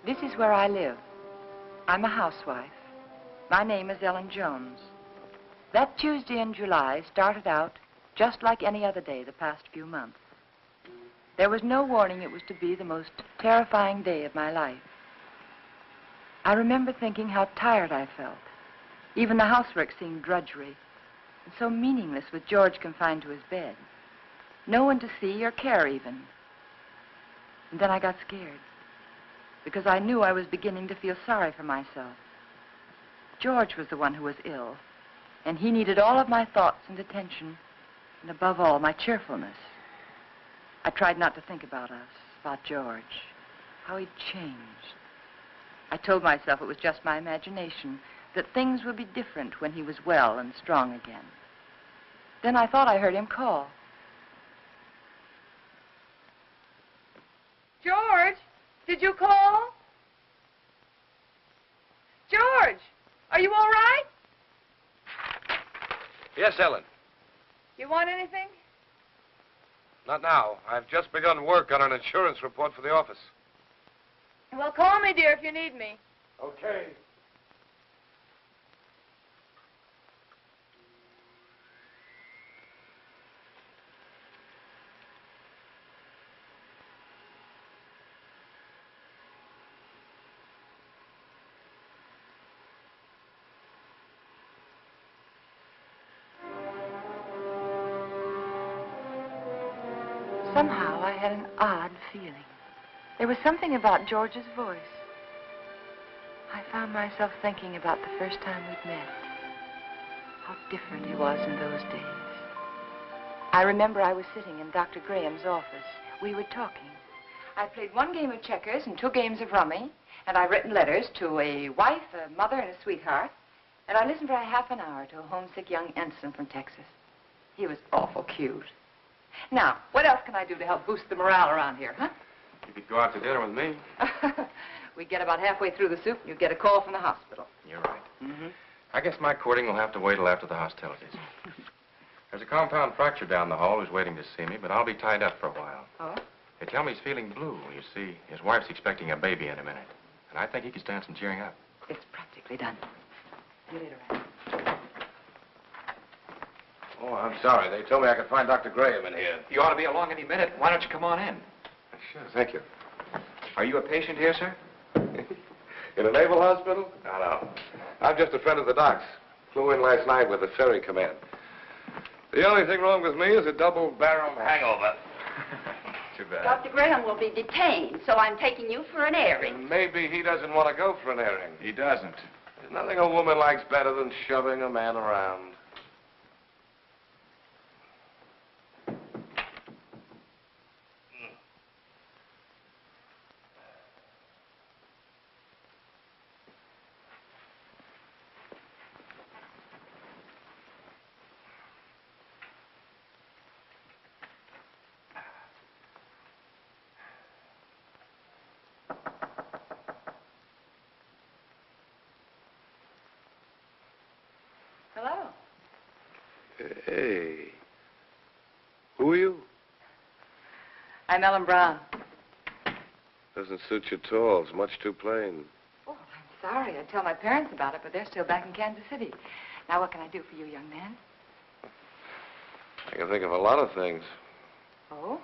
This is where I live. I'm a housewife. My name is Ellen Jones. That Tuesday in July started out just like any other day the past few months. There was no warning it was to be the most terrifying day of my life. I remember thinking how tired I felt. Even the housework seemed drudgery and so meaningless with George confined to his bed. No one to see or care even. And then I got scared because I knew I was beginning to feel sorry for myself. George was the one who was ill, and he needed all of my thoughts and attention, and above all, my cheerfulness. I tried not to think about us, about George, how he'd changed. I told myself it was just my imagination, that things would be different when he was well and strong again. Then I thought I heard him call. George, did you call? George, are you all right? Yes, Ellen. You want anything? Not now. I've just begun work on an insurance report for the office. Well, call me, dear, if you need me. Okay. Somehow I had an odd feeling. There was something about George's voice. I found myself thinking about the first time we'd met. How different he was in those days. I remember I was sitting in Dr. Graham's office. We were talking. I played one game of checkers and 2 games of rummy, and I'd written letters to a wife, a mother, and a sweetheart, and I listened for a half an hour to a homesick young ensign from Texas. He was awful cute. Now, what else can I do to help boost the morale around here, huh? You could go out to dinner with me. We get about halfway through the soup, and you get a call from the hospital. You're right. Mm-hmm. I guess my courting will have to wait till after the hostilities. There's a compound fracture down the hall who's waiting to see me, but I'll be tied up for a while. Oh? They tell me he's feeling blue. You see, his wife's expecting a baby in a minute. And I think he could stand some cheering up. It's practically done. See you later, Anne. Oh, I'm sorry. They told me I could find Dr. Graham in here. You ought to be along any minute. Why don't you come on in? Sure, thank you. Are you a patient here, sir? In a naval hospital? No. I'm just a friend of the doc's. Flew in last night with the ferry command. The only thing wrong with me is a double-barreled hangover. Too bad. Dr. Graham will be detained, so I'm taking you for an airing. And maybe he doesn't want to go for an airing. He doesn't. There's nothing a woman likes better than shoving a man around. Hello. Hey. Who are you? I'm Ellen Brown. Doesn't suit you at all. It's much too plain. Oh, I'm sorry. I'd tell my parents about it, but they're still back in Kansas City. Now, what can I do for you, young man? I can think of a lot of things. Oh?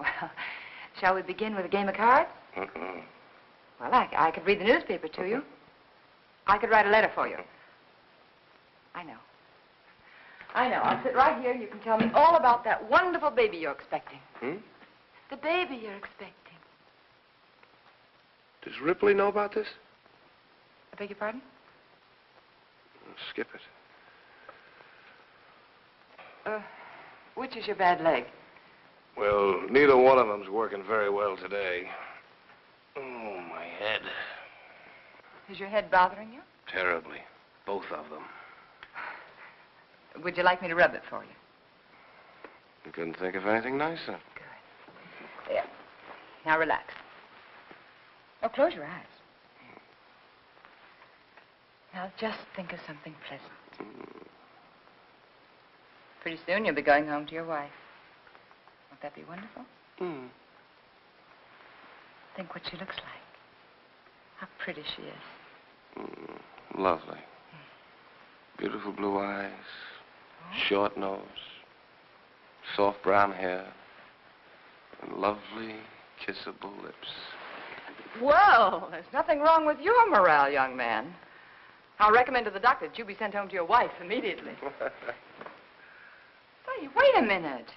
Well, shall we begin with a game of cards? Well, I could read the newspaper to you. I could write a letter for you. I know. I know. I'll sit right here and you can tell me all about that wonderful baby you're expecting. The baby you're expecting. Does Ripley know about this? I beg your pardon? Skip it. Which is your bad leg? Well, neither one of them's working very well today. Oh, my head. Is your head bothering you? Terribly. Both of them. Would you like me to rub it for you? You couldn't think of anything nicer. Good. There. Now relax. Oh, close your eyes. Now just think of something pleasant. Pretty soon you'll be going home to your wife. Won't that be wonderful? Think what she looks like. How pretty she is. Lovely. Beautiful blue eyes. Short nose. Soft brown hair. And lovely, kissable lips. Well, there's nothing wrong with your morale, young man. I'll recommend to the doctor that you be sent home to your wife immediately. Hey, wait a minute.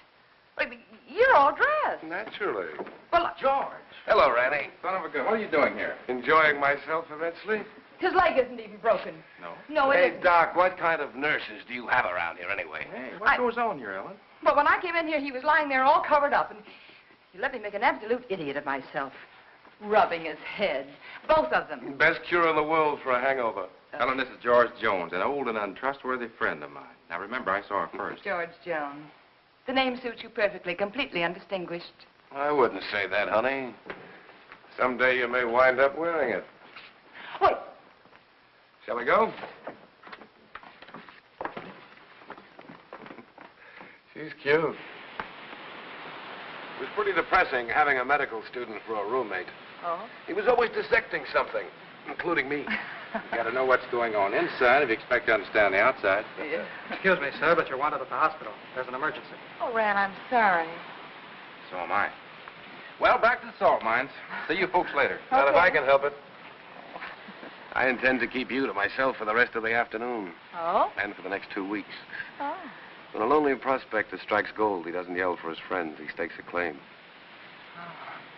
Wait, you're all dressed. Naturally. Well, George. Hello, Ranny. Son of a gun. What are you doing here? Enjoying myself immensely? his leg isn't even broken. No. No, it Hey, isn't. Doc, what kind of nurses do you have around here anyway? Hey, what goes on here, Ellen? But when I came in here, he was lying there all covered up, and he let me make an absolute idiot of myself. Rubbing his head. Both of them. Best cure in the world for a hangover. Ellen, this is George Jones, an old and untrustworthy friend of mine. Now, remember, I saw her first. George Jones. The name suits you perfectly, completely undistinguished. I wouldn't say that, honey. Someday you may wind up wearing it. Wait. Shall we go? She's cute. It was pretty depressing having a medical student for a roommate. Oh? He was always dissecting something, including me. You got to know what's going on inside if you expect to understand the outside. Yeah. Excuse me, sir, but you're wanted at the hospital. There's an emergency. Oh, Ran, I'm sorry. So am I. Well, back to the salt mines. See you folks later. Not if I can help it. I intend to keep you to myself for the rest of the afternoon. Oh? And for the next 2 weeks. Oh. When a lonely prospector strikes gold, he doesn't yell for his friends. He stakes a claim.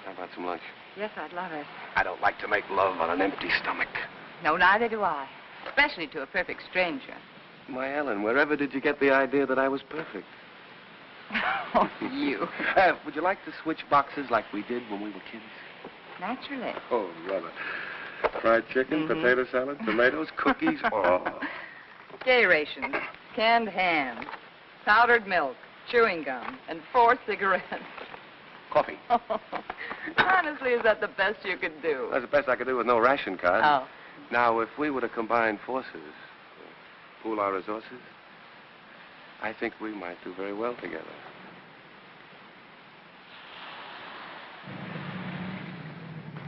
How about some lunch? Yes, I'd love it. I don't like to make love on an empty stomach. No, neither do I. Especially to a perfect stranger. My Ellen, wherever did you get the idea that I was perfect? Oh, you. Would you like to switch boxes like we did when we were kids? Naturally. Oh, brother. Fried chicken, potato salad, tomatoes, cookies. Oh. Gay rations, canned ham, powdered milk, chewing gum, and 4 cigarettes. Coffee. Honestly, is that the best you could do? That's the best I could do with no ration card. Oh. Now, if we were to combine forces, pool our resources, I think we might do very well together.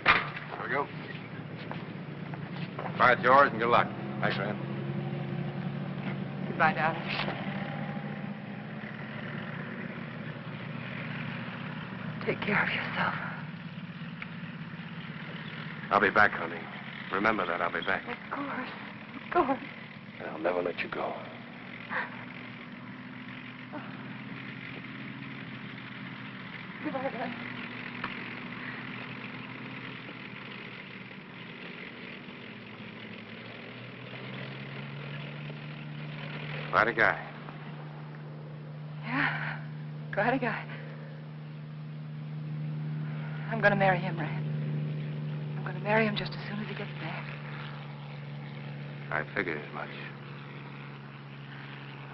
Here we go. Bye, George, and good luck. Thanks, Rand. Goodbye, darling. Take care of yourself. I'll be back, honey. Remember that, I'll be back. Of course. Of course. And I'll never let you go. Goodbye, darling. Quite a guy. Yeah, quite a guy. I'm going to marry him, Rand. I'm going to marry him just as soon as he gets back. I figured as much.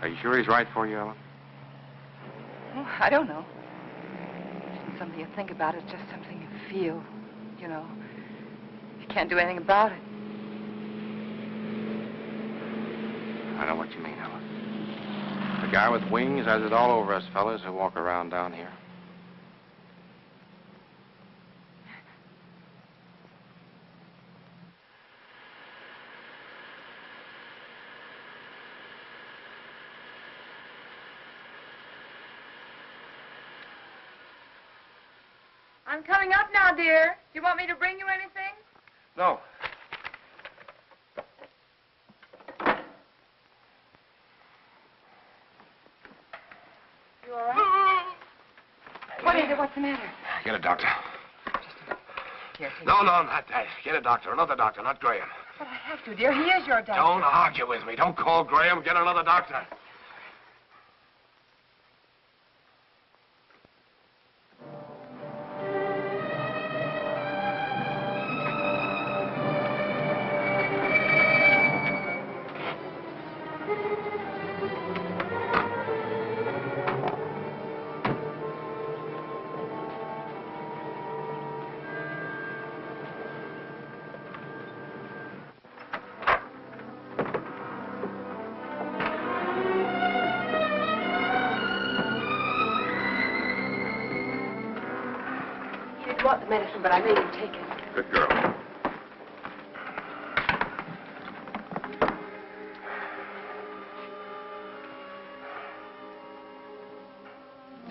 Are you sure he's right for you, Ellen? Oh, I don't know. It isn't something you think about. It's just something you feel. You know, you can't do anything about it. I know what you mean, Ellen. The guy with wings has it all over us fellas who walk around down here. I'm coming up now, dear. Do you want me to bring you anything? No. You all right? What is it? What's the matter? Get a doctor. Here, No, not that. Get a doctor. Another doctor, not Graham. But I have to, dear. He is your doctor. Don't argue with me. Don't call Graham. Get another doctor. He didn't want the medicine, but I made him take it. Good girl.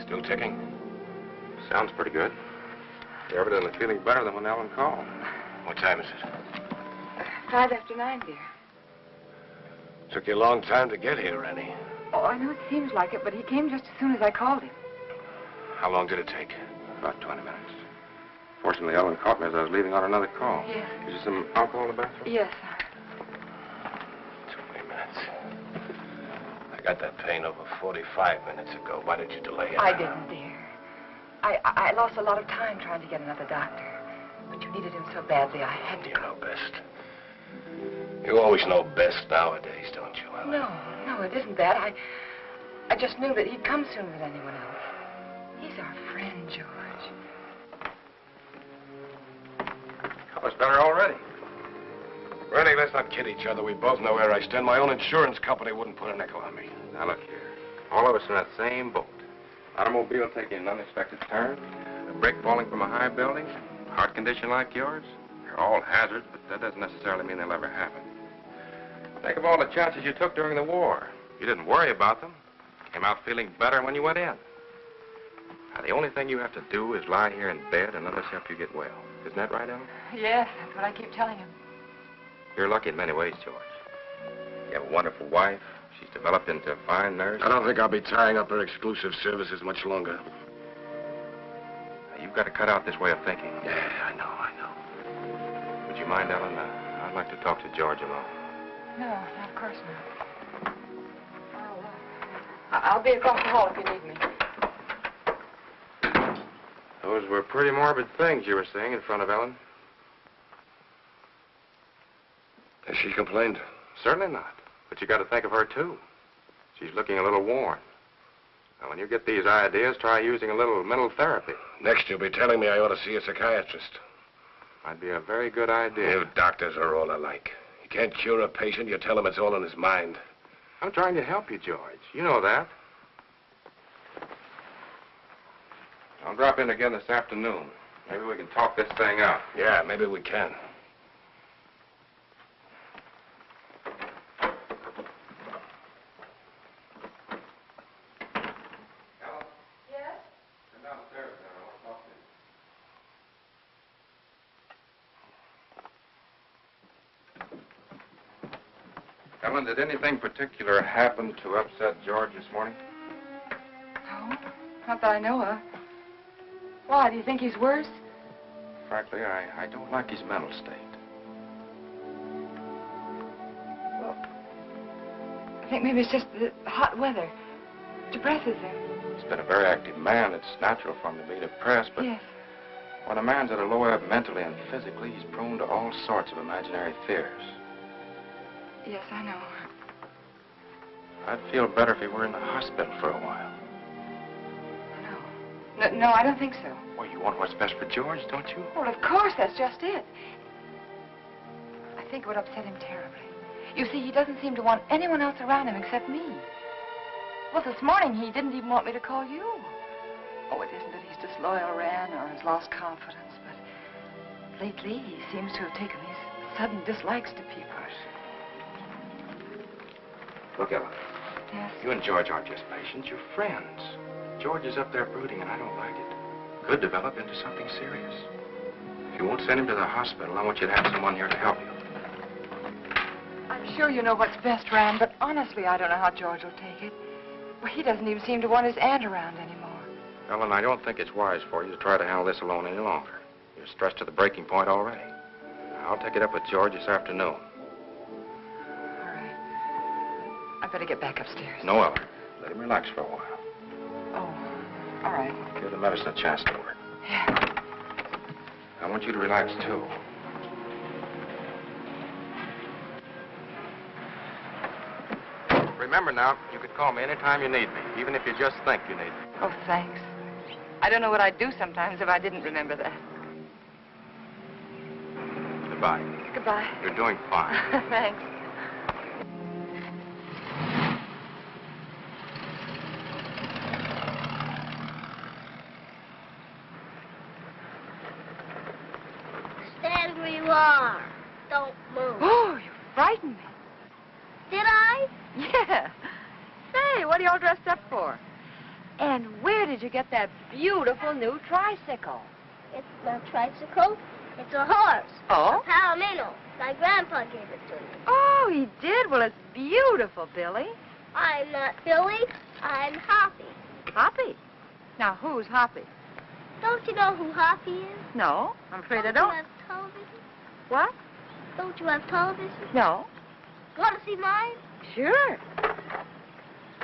Still ticking? Sounds pretty good. You're evidently feeling better than when Ellen called. What time is it? 5 after 9, dear. Took you a long time to get here, Rennie. Oh, I know it seems like it, but he came just as soon as I called him. How long did it take? About 20 minutes. Fortunately, Ellen caught me as I was leaving on another call. Yes. Is there some alcohol in the bathroom? Yes. 20 minutes. I got that pain over 45 minutes ago. Why did you delay it? I didn't, dear. I lost a lot of time trying to get another doctor. But you needed him so badly, I had to You go. know best. You always know best nowadays, don't you, Ellen? No, it isn't that. I just knew that he'd come sooner than anyone else. He's our friend, George. Fella's better already. Rennie, let's not kid each other. We both know where I stand. My own insurance company wouldn't put a nickel on me. Now, look here. All of us in that same boat. Automobile taking an unexpected turn, a brick falling from a high building, heart condition like yours. They're all hazards, but that doesn't necessarily mean they'll ever happen. Think of all the chances you took during the war. You didn't worry about them. Came out feeling better when you went in. Now, the only thing you have to do is lie here in bed and let us help you get well. Isn't that right, Ellen? Yes, that's what I keep telling him. You're lucky in many ways, George. You have a wonderful wife. She's developed into a fine nurse. I don't think I'll be tying up her exclusive services much longer. You've got to cut out this way of thinking. Yeah, I know. Would you mind, Ellen? I'd like to talk to George alone. No, of course not. I'll be across the hall if you need me. Those were pretty morbid things you were saying in front of Ellen. Has she complained? Certainly not. But you got to think of her, too. She's looking a little worn. Now, when you get these ideas, try using a little mental therapy. Next, you'll be telling me I ought to see a psychiatrist. Might be a very good idea. You doctors are all alike. You can't cure a patient. You tell him it's all in his mind. I'm trying to help you, George. You know that. I'll drop in again this afternoon. Maybe we can talk this thing out. Yeah, maybe we can. Yes? Come downstairs now. I want to talk to you. Ellen, did anything particular happen to upset George this morning? No, not that I know of. Why, do you think he's worse? Frankly, I don't like his mental state. Well, I think maybe it's just the hot weather. Depresses him. He's been a very active man. It's natural for him to be depressed, but Yes. when a man's at a low ebb mentally and physically, he's prone to all sorts of imaginary fears. Yes, I know. I'd feel better if he were in the hospital for a while. No, I don't think so. Well, you want what's best for George, don't you? Well, of course, that's just it. I think it would upset him terribly. You see, he doesn't seem to want anyone else around him except me. Well, this morning, he didn't even want me to call you. Oh, it isn't that he's disloyal, Ran, or has lost confidence, but lately, he seems to have taken these sudden dislikes to people. Look, Ellen, Yes? you and George aren't just patients, you're friends. George is up there brooding, and I don't like it. Could develop into something serious. You won't send him to the hospital. I want you to have someone here to help you. I'm sure you know what's best, Ram, but honestly, I don't know how George will take it. Well, he doesn't even seem to want his aunt around anymore. Ellen, I don't think it's wise for you to try to handle this alone any longer. You're stressed to the breaking point already. I'll take it up with George this afternoon. All right. I better get back upstairs. No, Ellen. Let him relax for a while. Oh, all right. Give the medicine a chance to work. Yeah. I want you to relax, too. Remember now, you can call me anytime you need me, even if you just think you need me. Oh, thanks. I don't know what I'd do sometimes if I didn't remember that. Goodbye. Goodbye. You're doing fine. Thanks. Stand where you are. Don't move. Oh, you frightened me. Did I? Yeah. Say, what are you all dressed up for? And where did you get that beautiful new tricycle? It's not a tricycle. It's a horse. Oh? A palomino. My grandpa gave it to me. Oh, he did? Well, it's beautiful, Billy. I'm not Billy. I'm Hoppy. Hoppy? Now, who's Hoppy? Don't you know who Hoppy is? No, I'm afraid I Don't don't. you have television? What? Don't you have television? No. Want to see mine? Sure.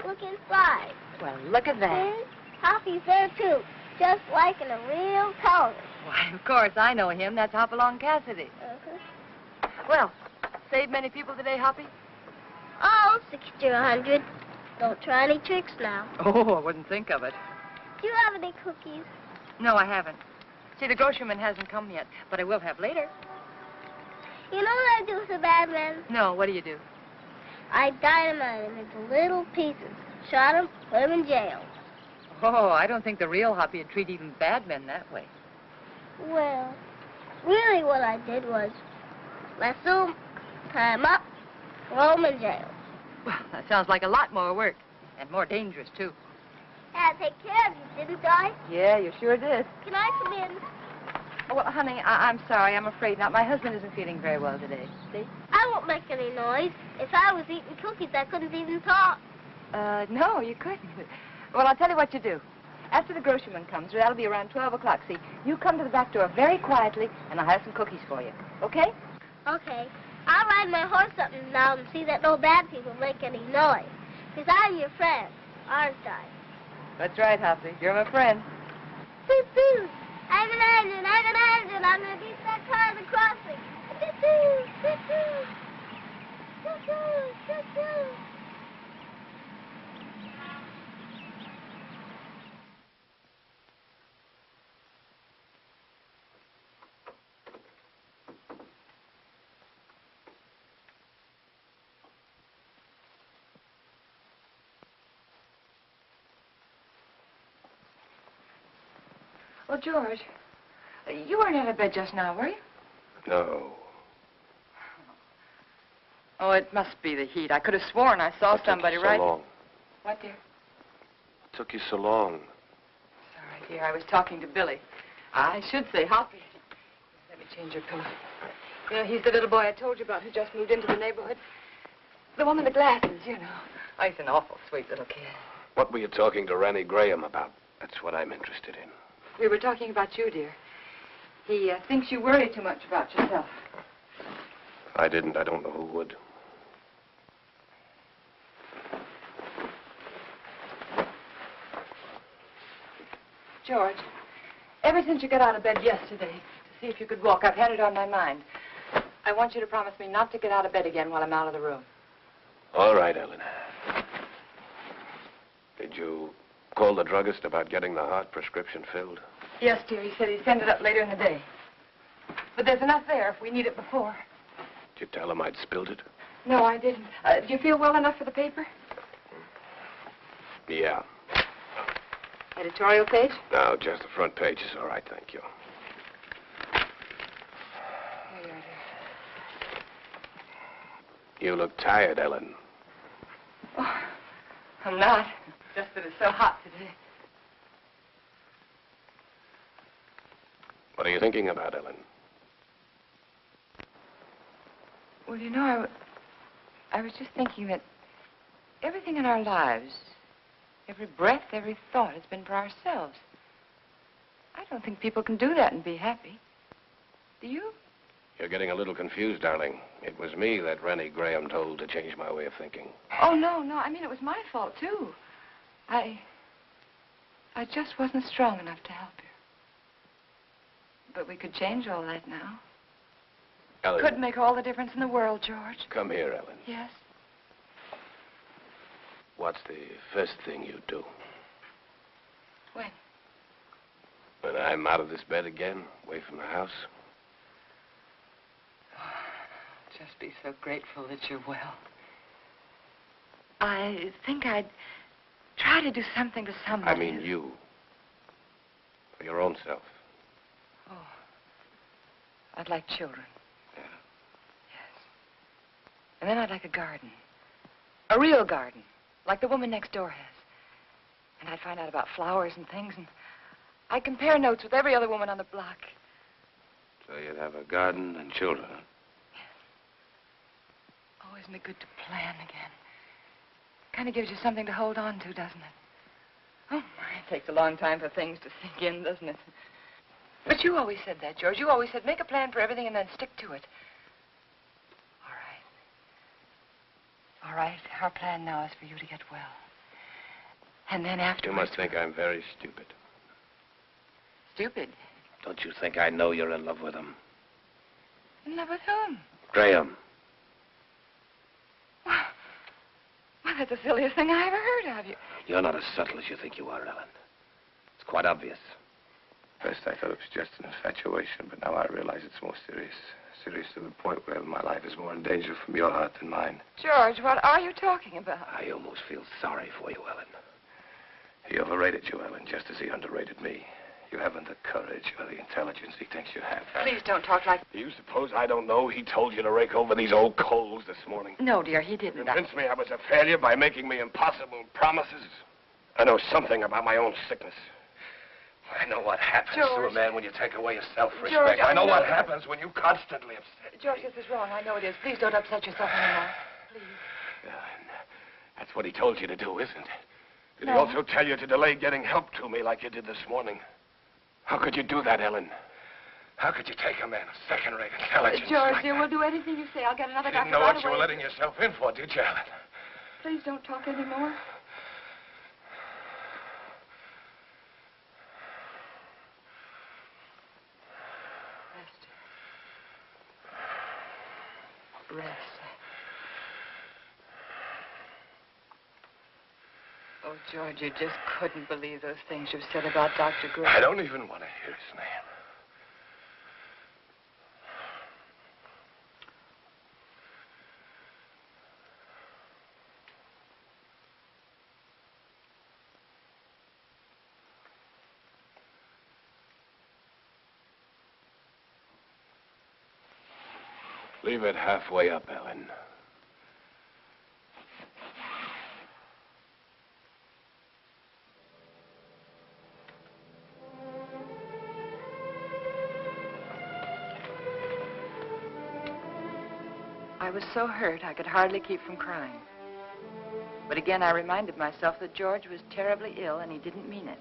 Look inside. Well, look at that. See? Hoppy's there, too. Just like in a real television. Why, of course, I know him. That's Hopalong Cassidy. Uh-huh. Well, saved many people today, Hoppy? Oh, 60 or 100. Don't try any tricks now. Oh, I wouldn't think of it. Do you have any cookies? No, I haven't. See, the grocerman hasn't come yet, but I will have later. You know what I do with the bad men? No, what do you do? I dynamite him into little pieces. Shot him, put him in jail. Oh, I don't think the real Hoppy would treat even bad men that way. Well, really what I did was lasso him, tie him up, throw him in jail. Well, that sounds like a lot more work, and more dangerous, too. Had to take care of you, didn't I? Yeah, you sure did. Can I come in? Oh, well, honey, I'm sorry. I'm afraid not. My husband isn't feeling very well today. See? I won't make any noise. If I was eating cookies, I couldn't even talk. No, you couldn't. Well, I'll tell you what you do. After the grocerman comes, that'll be around 12 o'clock, see? You come to the back door very quietly, and I'll have some cookies for you. Okay? Okay. I'll ride my horse up and down and see that no bad people make any noise. Because I'm your friend, aren't I? That's right, Hoppy. You're my friend. Beep, beep. I'm an engine, I'm going to beat that car at the crossing. Beep, beep, beep, beep. Beep, beep, beep, beep. Well, George, you weren't out of bed just now, were you? No. Oh, it must be the heat. I could have sworn I saw somebody right... Long? What, dear? It took you so long. Sorry, dear. I was talking to Billy. I should say Hoppy. Let me change your pillow. You know, he's the little boy I told you about who just moved into the neighborhood. The one with the glasses, you know. Oh, he's an awful sweet little kid. What were you talking to Ranny Graham about? That's what I'm interested in. We were talking about you, dear. He thinks you worry too much about yourself. If I didn't, I don't know who would. George, ever since you got out of bed yesterday to see if you could walk, I've had it on my mind. I want you to promise me not to get out of bed again while I'm out of the room. All right, Ellen. Did you call the druggist about getting the heart prescription filled? Yes, dear. He said he'd send it up later in the day. But there's enough there if we need it before. Did you tell him I'd spilled it? No, I didn't. Do you feel well enough for the paper? Yeah. Editorial page? No, just the front page is all right, thank you. There you are, dear. You look tired, Ellen. Oh, I'm not. Just that it's so hot today. What are you thinking about, Ellen? Well, you know, I was just thinking that everything in our lives, every breath, every thought has been for ourselves. I don't think people can do that and be happy. Do you? You're getting a little confused, darling. It was me that Rennie Graham told to change my way of thinking. Oh, no. I mean, it was my fault, too. I just wasn't strong enough to help you. But we could change all that now. Ellen. Could make all the difference in the world, George. Come here, Ellen. Yes? What's the first thing you do? When? When I'm out of this bed again, away from the house? Just be so grateful that you're well. I think I'd try to do something to somebody. I mean you. For your own self. Oh. I'd like children. Yeah. Yes. And then I'd like a garden. A real garden. Like the woman next door has. And I'd find out about flowers and things, and I'd compare notes with every other woman on the block. So you'd have a garden and children, huh? Oh, isn't it good to plan again? Kind of gives you something to hold on to, doesn't it? Oh, my, it takes a long time for things to sink in, doesn't it? But you always said that, George. You always said make a plan for everything and then stick to it. All right, our plan now is for you to get well. And then afterwards... You must think I'm very stupid. Stupid? Don't you think I know you're in love with him? In love with whom? Graham. Well, that's the silliest thing I ever heard of you. You're not as subtle as you think you are, Ellen. It's quite obvious. First, I thought it was just an infatuation, but now I realize it's more serious. Serious to the point where my life is more in danger from your heart than mine. George, what are you talking about? I almost feel sorry for you, Ellen. He overrated you, Ellen, just as he underrated me. You haven't the courage or the intelligence he thinks you have. Please don't talk like... Do you suppose I don't know he told you to rake over these old coals this morning? No, dear, he didn't. Convinced me I was a failure by making me impossible promises. I know something about my own sickness. I know what happens to a man when you take away his self-respect. George, I know what happens when you constantly upset. George, this is wrong. I know it is. Please don't upset yourself anymore. Please. That's what he told you to do, isn't it? Did No. he also tell you to delay getting help to me like you did this morning? How could you do that, Ellen? How could you take a man of second-rate intelligence George, like dear, that? we'll do anything you say. I'll get another You didn't doctor know right what you away. were letting yourself in for, did you, Ellen? Please don't talk anymore. Rest. Oh, George, you just couldn't believe those things you've said about Dr. Graham. I don't even want to hear his name. Leave it halfway up, Ellen. I was so hurt I could hardly keep from crying. But again, I reminded myself that George was terribly ill and he didn't mean it.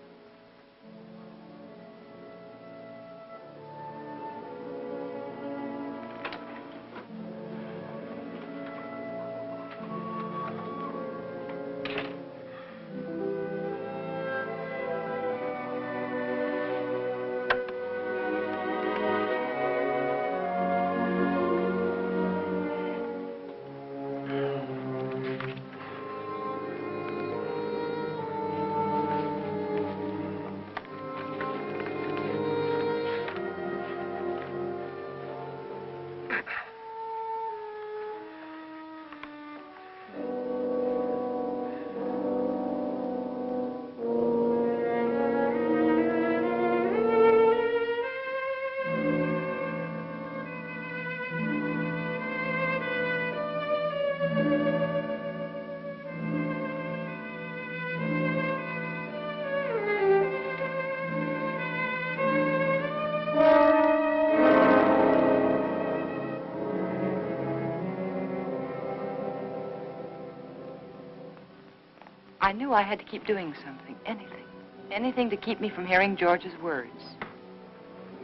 I knew I had to keep doing something, anything. Anything to keep me from hearing George's words.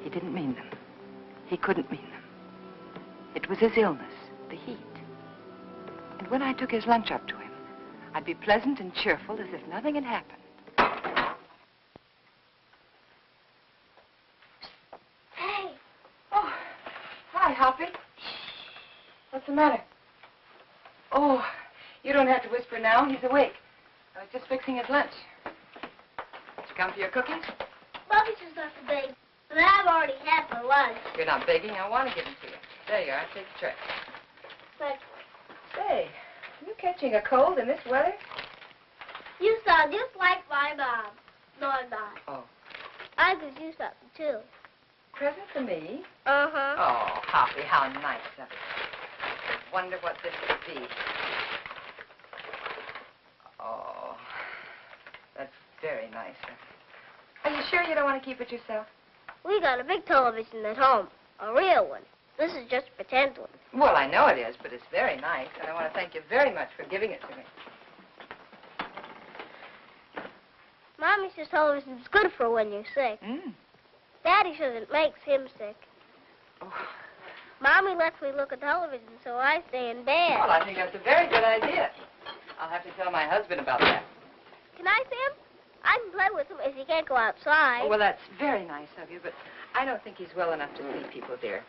He didn't mean them. He couldn't mean them. It was his illness, the heat. And when I took his lunch up to him, I'd be pleasant and cheerful as if nothing had happened. Hey. Oh, hi, Hoppy. What's the matter? Oh, you don't have to whisper now. He's awake. I was just fixing his lunch. Did you come for your cookies? Bobby's just left the bake, but I've already had my lunch. You're not begging. I want to give them to you. There you are. Take the tray. But Say, are you catching a cold in this weather? you sound just like my mom. No, I'm not. Oh. I could do something, too. Present for me? Uh-huh. Oh, Hoppy, how nice of you. I wonder what this could be. Oh, that's very nice of you. Are you sure you don't want to keep it yourself? We got a big television at home, a real one. This is just a pretend one. Well, I know it is, but it's very nice, and I want to thank you very much for giving it to me. Mommy says television's good for when you're sick. Mm. Daddy says it makes him sick. Oh. Mommy lets me look at television, so I stay in bed. Well, I think that's a very good idea. I'll have to tell my husband about that. Can I see him? I can play with him if he can't go outside. Oh, well, that's very nice of you, but I don't think he's well enough to see people, dear.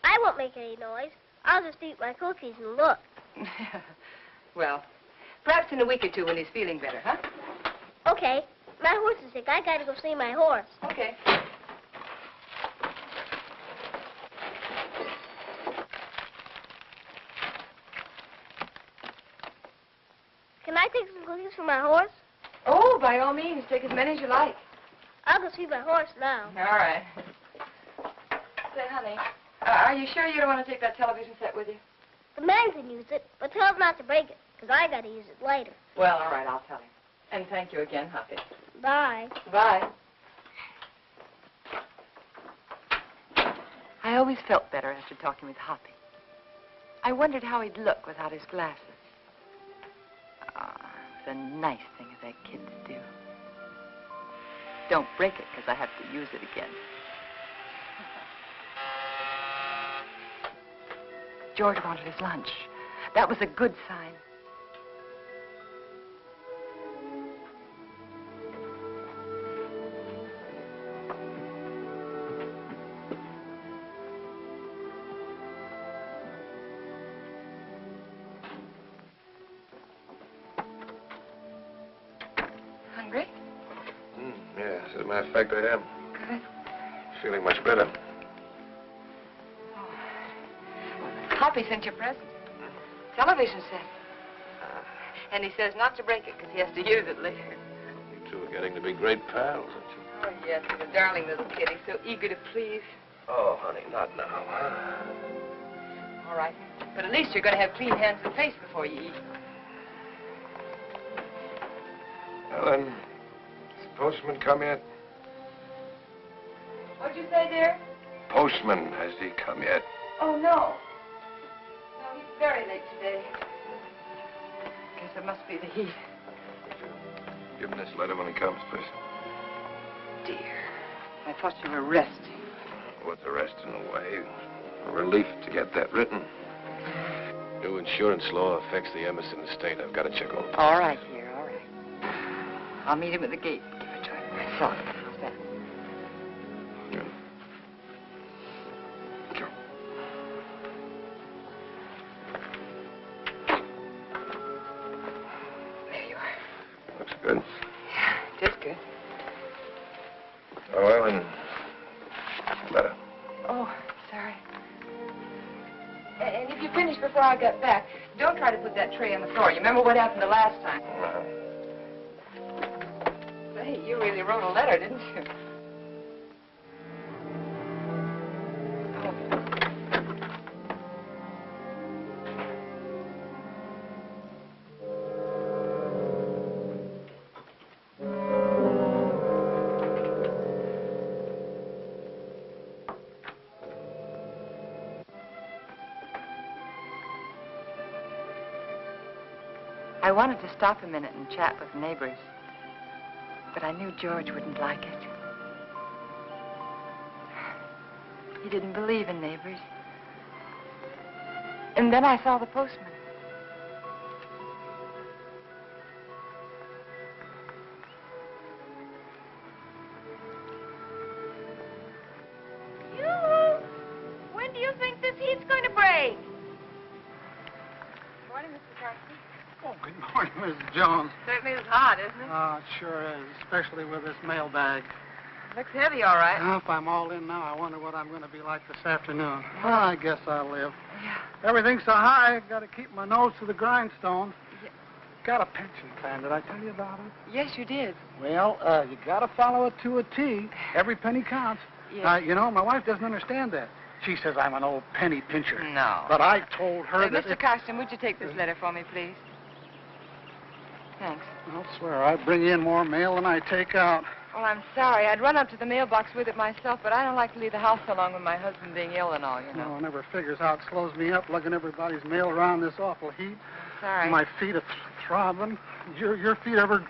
I won't make any noise. I'll just eat my cookies and look. Well, perhaps in a week or two when he's feeling better, huh? Okay. My horse is sick. I gotta go see my horse. Okay. Can I take some cookies for my horse? Oh, by all means, take as many as you like. I'll go see my horse now. All right. Say, honey, are you sure you don't want to take that television set with you? The man can use it, but tell him not to break it, because I gotta use it later. Well, all right, I'll tell him. And thank you again, Hoppy. Bye. Bye. I always felt better after talking with Hoppy. I wondered how he'd look without his glasses. Ah, it's a nice thing as that kids do. Don't break it, because I have to use it again. George wanted his lunch. That was a good sign. Hungry? Yeah, as a matter of fact, I am. Good. Feeling much better. Hoppy sent you a present. Television set. And he says not to break it because he has to use it later. You two are getting to be great pals, aren't you? Oh, yes, he's a darling little kid. He's so eager to please. Oh, honey, not now. All right. But at least you're going to have clean hands and face before you eat. Ellen, has the postman come yet? What'd you say, dear? Postman, has he come yet? Oh, no. No, he's very late today. Guess it must be the heat. Give him this letter when he comes, please. Dear, I thought you were resting. What's the rest in a way? A relief to get that written. New insurance law affects the Emerson estate. I've got to check over. All right, dear, all right. I'll meet him at the gate. Give it to him. So, how's that? Good. Sure. There you are. Looks good. Yeah, just good. Oh, Ellen, letter. Oh, sorry. And if you finish before I get back, don't try to put that tray on the floor. You remember what happened the last time? Say, you really wrote a letter, didn't you? I wanted to stop a minute and chat with the neighbors, but I knew George wouldn't like it. He didn't believe in neighbors. And then I saw the postman. When do you think this heat's going to break? Morning, Mr. Carson. Oh, good morning, Mrs. Jones. Certainly is hot, isn't it? Oh, it sure is, especially with this mailbag. Looks heavy, all right. Well, if I'm all in now, I wonder what I'm going to be like this afternoon. Well, I guess I'll live. Yeah. Everything's so high, I've got to keep my nose to the grindstone. Yeah. Got a pension plan. Did I tell you about it? Yes, you did. Well, you got to follow it to a T. Every penny counts. Yes. You know, my wife doesn't understand that. She says I'm an old penny pincher. No. But I told her that... Mr. Carson, would you take this letter for me, please? Thanks. I'll swear, I bring in more mail than I take out. Well, I'm sorry. I'd run up to the mailbox with it myself, but I don't like to leave the house so long with my husband being ill and all, you know. No, one never figures how it slows me up lugging everybody's mail around this awful heat. Sorry. My feet are throbbing. Your feet ever...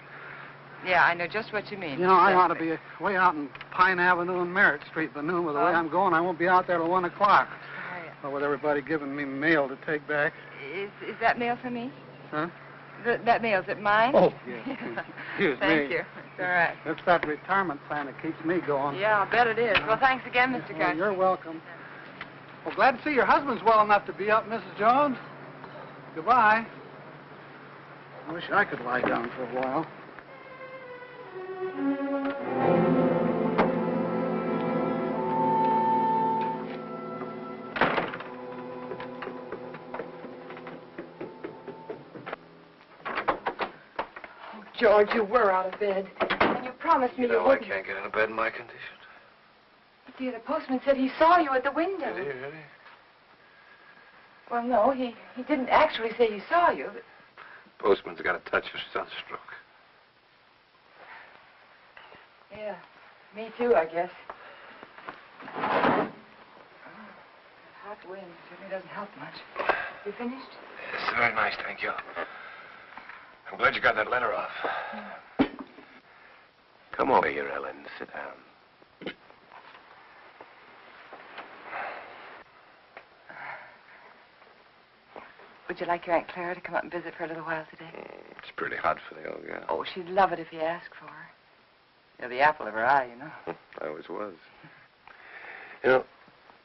Yeah, I know just what you mean. You know, I ought to be way out in Pine Avenue and Merritt Street, but noon, with the way I'm going, I won't be out there till 1 o'clock. Sorry. Well, with everybody giving me mail to take back. Is that mail for me? Huh? That mail, is it mine? Oh, yeah. Excuse me. Thank you. It's all right. It's that retirement plan that keeps me going. Yeah, I'll bet it is. Well, thanks again, Mr. Carson. You're welcome. Well, glad to see your husband's well enough to be up, Mrs. Jones. Goodbye. I wish I could lie down for a while. George, you were out of bed. And you promised me you I wouldn't. can't get out of bed in my condition. But, dear, the postman said he saw you at the window. Did he really? Well, no, he didn't actually say he saw you. But... Postman's got a touch of sunstroke. Yeah, me too, I guess. Oh, hot wind certainly doesn't help much. You finished? Yes, very nice, thank you. I'm glad you got that letter off. Come over here, Ellen. Sit down. Would you like your Aunt Clara to come up and visit for a little while today? It's pretty hot for the old gal. Oh, she'd love it if you asked for her. You're the apple of her eye, you know. I always was. You know,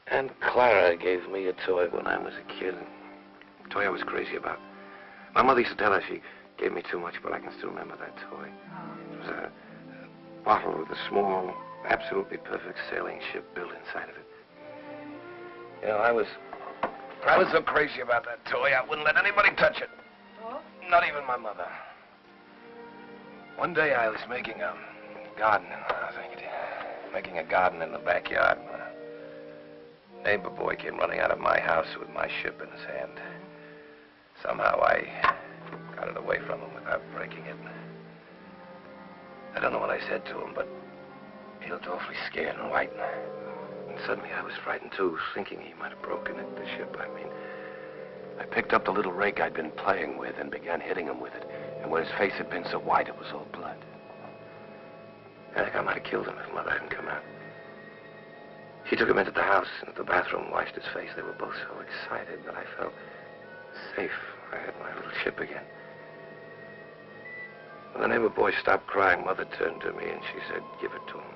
Aunt Clara gave me a toy when I was a kid. A toy I was crazy about. My mother used to tell her she gave me too much, but I can still remember that toy. It was a bottle with a small, absolutely perfect sailing ship built inside of it. You know, I was so crazy about that toy, I wouldn't let anybody touch it. Oh? Not even my mother. One day I was making a garden, making a garden in the backyard. A neighbor boy came running out of my house with my ship in his hand. Somehow I got it away from him without breaking it. I don't know what I said to him, but he looked awfully scared and white. And suddenly I was frightened, too, thinking he might have broken it, the ship, I mean. I picked up the little rake I'd been playing with and began hitting him with it. And where his face had been so white, it was all blood. I think I might have killed him if Mother hadn't come out. She took him into the house and at the bathroom, washed his face. They were both so excited that I felt safe. I had my little ship again. When the neighbor boy stopped crying, Mother turned to me and she said, "Give it to him."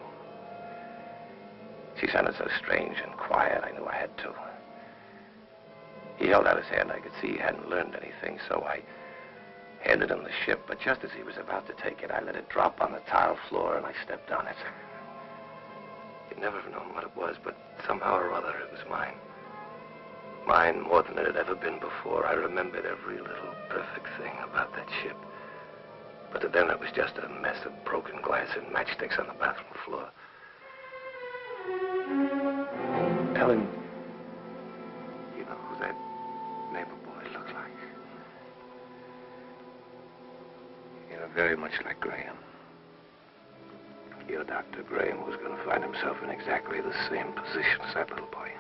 She sounded so strange and quiet, I knew I had to. He held out his hand. I could see he hadn't learned anything, so I handed him the ship. But just as he was about to take it, I let it drop on the tile floor and I stepped on it. You'd never have known what it was, but somehow or other it was mine. Mine more than it had ever been before. I remembered every little perfect thing about that ship. But to them it was just a mess of broken glass and matchsticks on the bathroom floor. Ellen, you know who that neighbor boy looked like? You know, very much like Graham. Your Dr. Graham was going to find himself in exactly the same position as that little boy.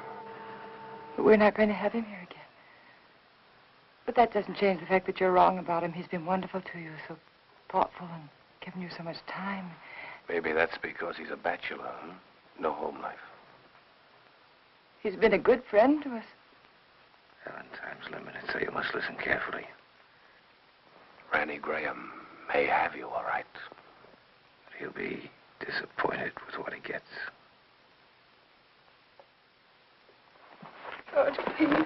But we're not going to have him here again. But that doesn't change the fact that you're wrong about him. He's been wonderful to you, so thoughtful and given you so much time. Maybe that's because he's a bachelor, huh? No home life. He's been a good friend to us. Ellen, time's limited, so you must listen carefully. Randy Graham may have you, all right. But he'll be disappointed with what he gets. George, please.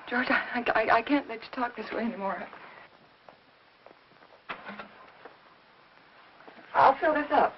George, I can't let you talk this way anymore. I'll fill this up.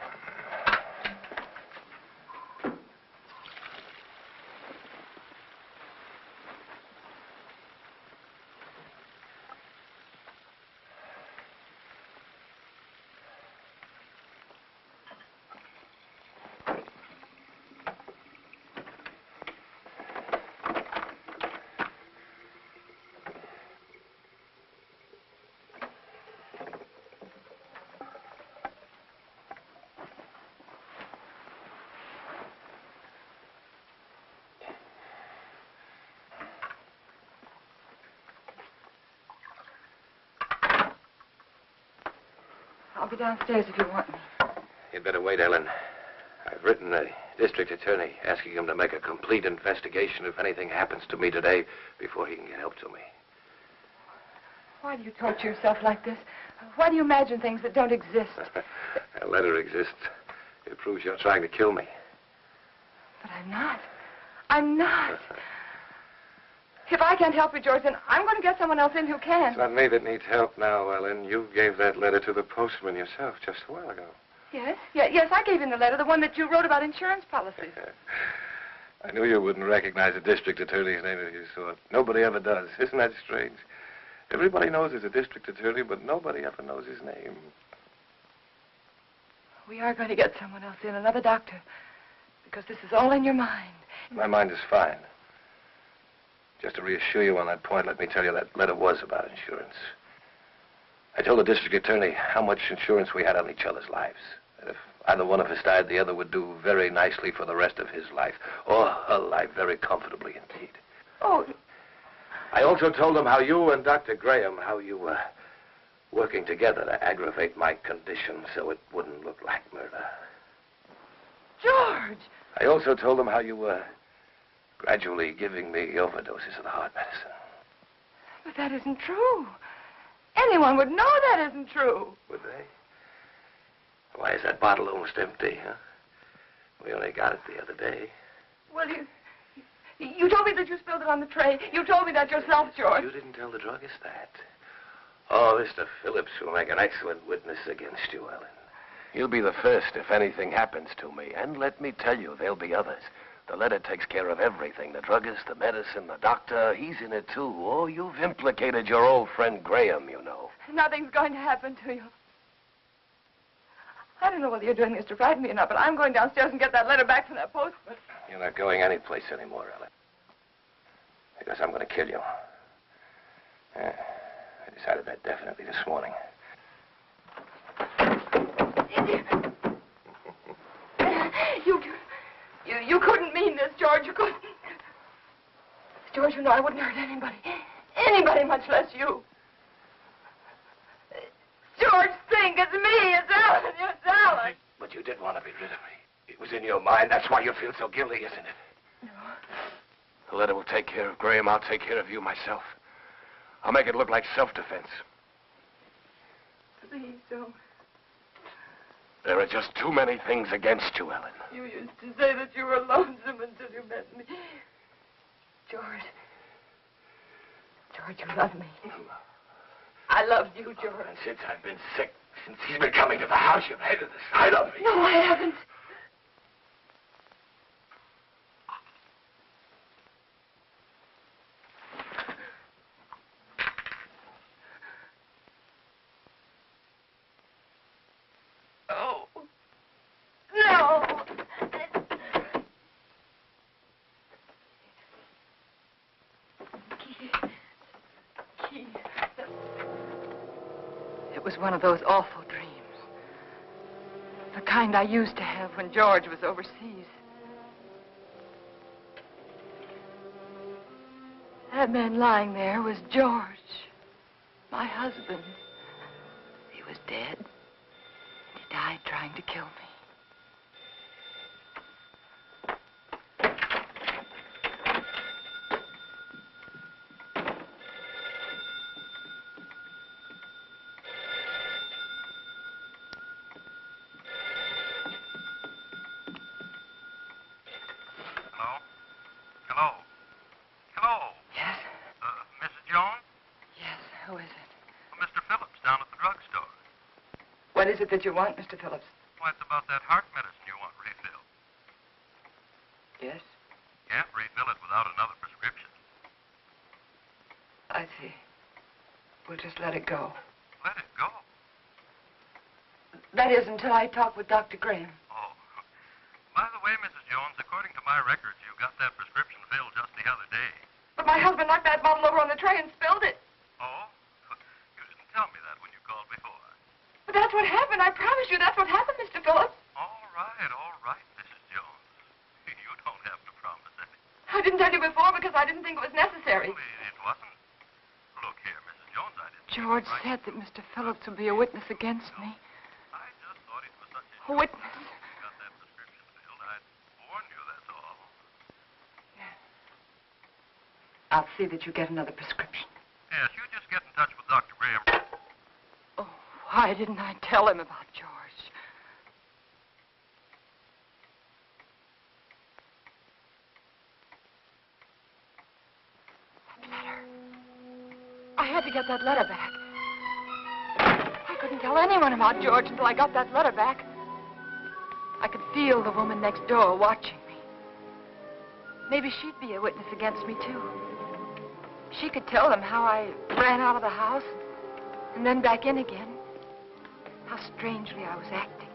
I'll be downstairs if you want me. You'd better wait, Ellen. I've written the district attorney asking him to make a complete investigation if anything happens to me today before he can get help to me. Why do you torture yourself like this? Why do you imagine things that don't exist? A letter exists. It proves you're trying to kill me. But I'm not. I'm not. If I can't help you, George, then I'm going to get someone else in who can. It's not me that needs help now, Ellen. You gave that letter to the postman yourself just a while ago. Yes? Yes, I gave him the letter, the one that you wrote about insurance policies. I knew you wouldn't recognize a district attorney's name if you saw it. Nobody ever does. Isn't that strange? Everybody knows he's a district attorney, but nobody ever knows his name. We are going to get someone else in, another doctor, because this is all in your mind. My mind is fine. Just to reassure you on that point, let me tell you that letter was about insurance. I told the district attorney how much insurance we had on each other's lives. That if either one of us died, the other would do very nicely for the rest of his life, or her life very comfortably indeed. Oh. I also told him how you and Dr. Graham, how you were working together to aggravate my condition so it wouldn't look like murder. George! I also told him how you were gradually giving me overdoses of the heart medicine. But that isn't true. Anyone would know that isn't true. Would they? Why is that bottle almost empty, huh? We only got it the other day. Well, you told me that you spilled it on the tray. You told me that yourself, George. You didn't tell the druggist that. Oh, Mr. Phillips will make an excellent witness against you, Ellen. He'll be the first if anything happens to me. And let me tell you, there'll be others. The letter takes care of everything. The druggist, the medicine, the doctor, he's in it too. Oh, you've implicated your old friend Graham, you know. Nothing's going to happen to you. I don't know whether you're doing this to frighten me or not, but I'm going downstairs and get that letter back from that postman. You're not going anyplace anymore, Ellen. Because I'm going to kill you. Yeah, I decided that definitely this morning. You couldn't mean this, George. You couldn't. George, you know I wouldn't hurt anybody. Anybody, much less you. George, think. It's me. It's Ellen. It's Ellen. But you did want to be rid of me. It was in your mind. That's why you feel so guilty, isn't it? No. The letter will take care of Graham. I'll take care of you myself. I'll make it look like self-defense. Please don't. There are just too many things against you, Ellen. You used to say that you were lonesome until you met me. George. George, you love me. I loved you, George. And since I've been sick, since he's been coming to the house, you've hated the sight of me. No, I haven't. Oh. No. Keith. It was one of those awful dreams. The kind I used to have when George was overseas. That man lying there was George, my husband. He was dead. He died trying to kill me. What is it that you want, Mr. Phillips? Well, it's about that heart medicine you want refilled. Yes? Can't refill it without another prescription. I see. We'll just let it go. Let it go? That is, until I talk with Dr. Graham. Oh. By the way, Mrs. Jones, according to my records, you got that prescription filled just the other day. But my husband knocked that bottle over on the tray and spilled it. Oh? You didn't tell me that when you called before. But that's what happened. I promise you that's what happened, Mr. Phillips. All right, Mrs. Jones. You don't have to promise anything. I didn't tell you before because I didn't think it was necessary. Well, it wasn't. Look here, Mrs. Jones, I didn't... George said that Mr. Phillips would be a witness against me. I just thought it was such a witness? You got that prescription filled. I'd warn you, that's all. Yes. I'll see that you get another prescription. Yes, you just get in touch with Dr. Graham. Oh, why didn't I tell him about George? That letter. I had to get that letter back. I couldn't tell anyone about George until I got that letter back. I could feel the woman next door watching me. Maybe she'd be a witness against me, too. She could tell them how I ran out of the house and then back in again. How strangely I was acting.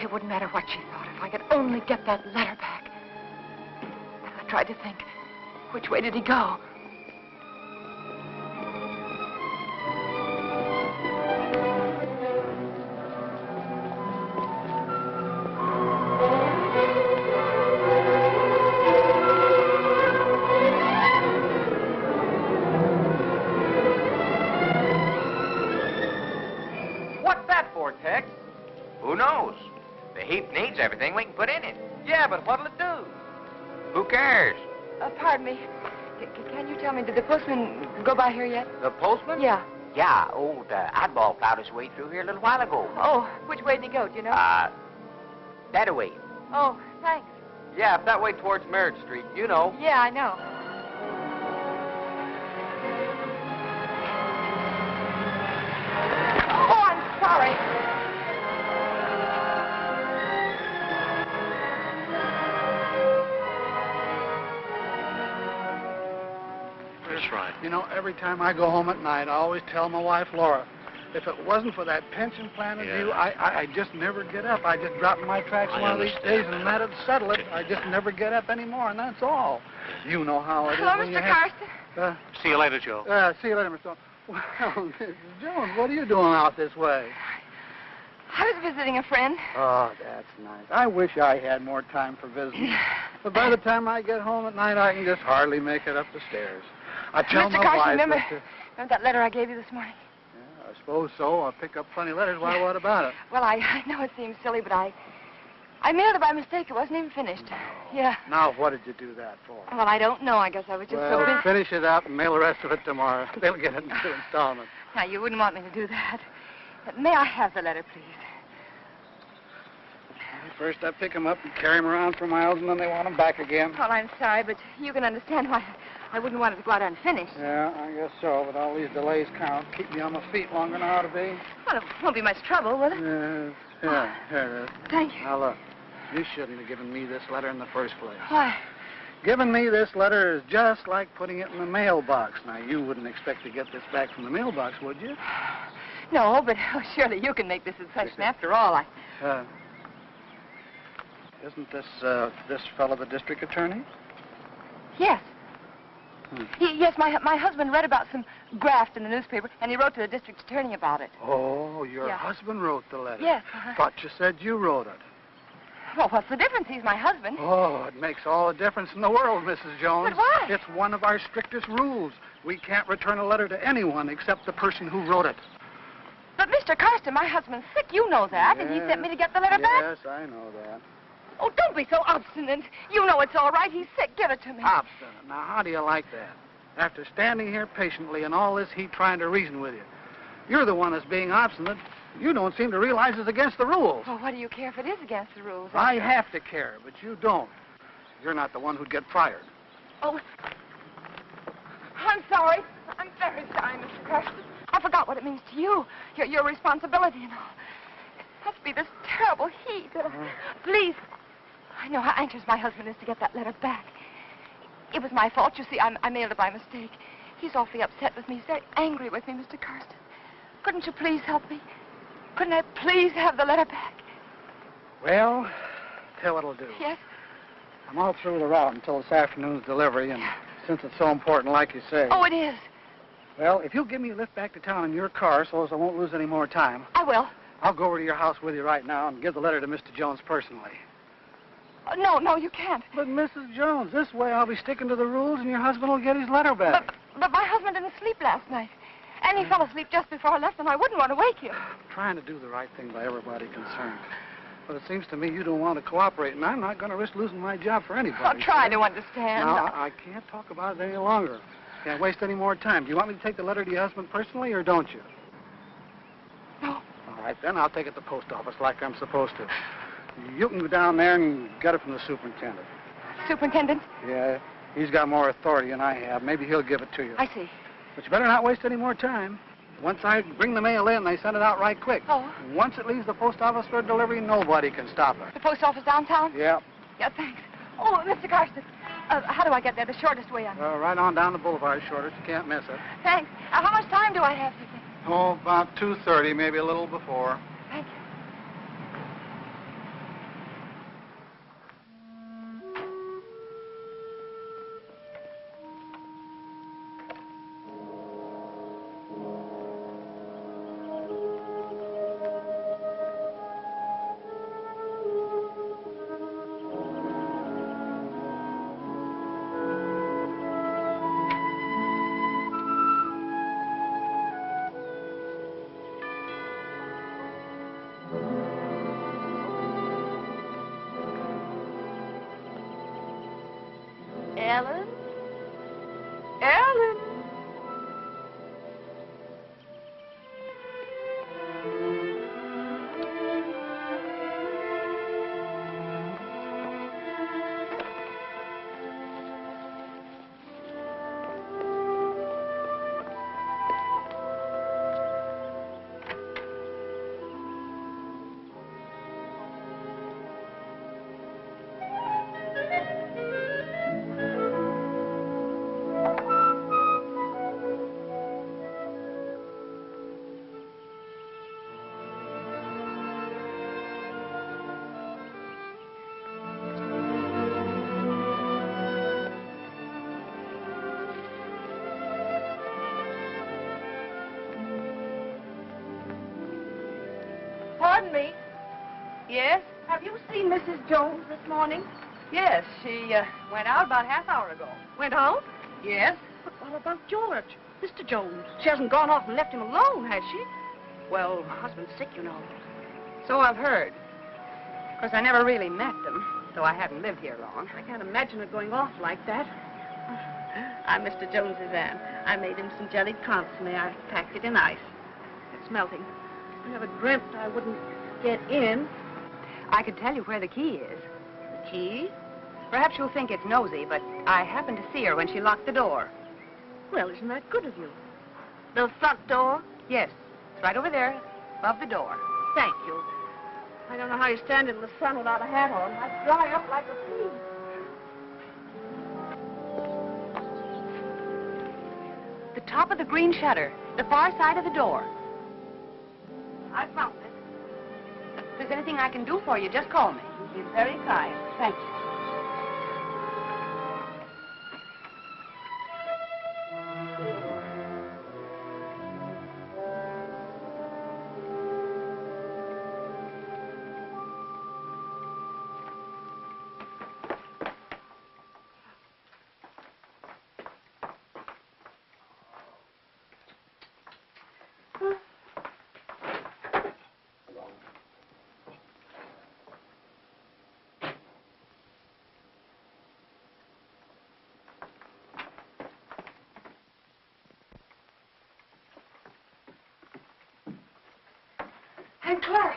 It wouldn't matter what she thought if I could only get that letter back. I tried to think, which way did he go? Who knows? The heap needs everything we can put in it. Yeah, but what'll it do? Who cares? Pardon me. Can you tell me, did the postman go by here yet? The postman? Yeah. Yeah, old Oddball plowed his way through here a little while ago. Oh, which way did he go, do you know? That way. Oh, thanks. Yeah, up that way towards Merritt Street, you know. Yeah, I know. Oh, I'm sorry. That's right. You know, every time I go home at night, I always tell my wife, Laura, if it wasn't for that pension plan of you, I just never get up. I just drop in my tracks one of these days, and that'd settle it. I just never get up anymore, and that's all. You know how it is. Hello, Mr. Carson. See you later, Joe. See you later, Mr. Jones. Well, Mrs. Jones, what are you doing out this way? I was visiting a friend. Oh, that's nice. I wish I had more time for visiting. But by the time I get home at night, I can just hardly make it up the stairs. I tell Mr. my Carson, wife... remember that letter I gave you this morning? Yeah, I suppose so. I pick up funny letters. Why, what about it? Well, I know it seems silly, but I mailed it by mistake. It wasn't even finished. No. Yeah. Now, what did you do that for? Well, I don't know. I guess I was just so busy. Finish it up and mail the rest of it tomorrow. They'll get it in 2 installments. Now, you wouldn't want me to do that. But may I have the letter, please? First, I pick them up and carry them around for miles, and then they want them back again. Well, I'm sorry, but you can understand why I wouldn't want it to go out unfinished. Yeah, I guess so, but all these delays count. Keep me on my feet longer than I ought to be. Well, it won't be much trouble, will it? Yeah, here it is. Thank you. Now, look, you shouldn't have given me this letter in the first place. Why? Giving me this letter is just like putting it in the mailbox. Now, you wouldn't expect to get this back from the mailbox, would you? No, but surely you can make this concession. After all, Isn't this fellow the district attorney? Yes. Yes, my husband read about some graft in the newspaper, and he wrote to the district attorney about it. Oh, your husband wrote the letter? Yes. Thought you said you wrote it. Well, what's the difference? He's my husband. Oh, it makes all the difference in the world, Mrs. Jones. But why? It's one of our strictest rules. We can't return a letter to anyone except the person who wrote it. But, Mr. Carson, my husband's sick. You know that. Yes. And he sent me to get the letter back. Yes, I know that. Oh, don't be so obstinate. You know it's all right. He's sick. Give it to me. Obstinate. Now, how do you like that? After standing here patiently and all this heat trying to reason with you, you're the one that's being obstinate. You don't seem to realize it's against the rules. Well, what do you care if it is against the rules? I have to care, but you don't. You're not the one who'd get fired. Oh, I'm sorry. I'm very sorry, Mr. Carson. I forgot what it means to you, your responsibility and all. It must be this terrible heat. Please, I know how anxious my husband is to get that letter back. It was my fault. You see, I mailed it by mistake. He's awfully upset with me. He's very angry with me, Mr. Carson. Couldn't you please help me? Couldn't I please have the letter back? Well, tell what I'll do. Yes? I'm all through the route until this afternoon's delivery, and since it's so important, like you say. Oh, it is. Well, if you'll give me a lift back to town in your car so as I won't lose any more time. I will. I'll go over to your house with you right now and give the letter to Mr. Jones personally. No, you can't. But, Mrs. Jones, this way I'll be sticking to the rules and your husband will get his letter back. But my husband didn't sleep last night. And he fell asleep just before I left, and I wouldn't want to wake him. I'm trying to do the right thing by everybody concerned. But it seems to me you don't want to cooperate, and I'm not going to risk losing my job for anybody. I'll try to understand. No, I can't talk about it any longer. Can't waste any more time. Do you want me to take the letter to your husband personally, or don't you? No. All right, then I'll take it to the post office like I'm supposed to. You can go down there and get it from the superintendent. Superintendent? Yeah, he's got more authority than I have. Maybe he'll give it to you. I see. But you better not waste any more time. Once I bring the mail in, they send it out right quick. Oh. Once it leaves the post office for delivery, nobody can stop it. The post office downtown? Yeah. Yeah, thanks. Oh, Mr. Carson, how do I get there? The shortest way on. Right on down the boulevard, shortest. You can't miss it. Thanks. How much time do I have, do you think? Oh, about 2:30, maybe a little before. Thank you. Ellen? Ellen? Pardon me. Yes? Have you seen Mrs. Jones this morning? Yes, she went out about half hour ago. Went out? Yes? But what about George? Mr. Jones. She hasn't gone off and left him alone, has she? Well, her husband's sick, you know. So I've heard. Of course, I never really met them, though I haven't lived here long. I can't imagine her going off like that. I'm Mr. Jones's aunt. I made him some jellied consomme. I packed it in ice. It's melting. I never dreamt I wouldn't get in. I could tell you where the key is. The key? Perhaps you'll think it's nosy, but I happened to see her when she locked the door. Well, isn't that good of you? The front door? Yes, it's right over there, above the door. Thank you. I don't know how you stand in the sun without a hat on. I'd dry up like a pea. The top of the green shutter, the far side of the door. I found it. If there's anything I can do for you, just call me. You're very kind. Thank you. Aunt Clara.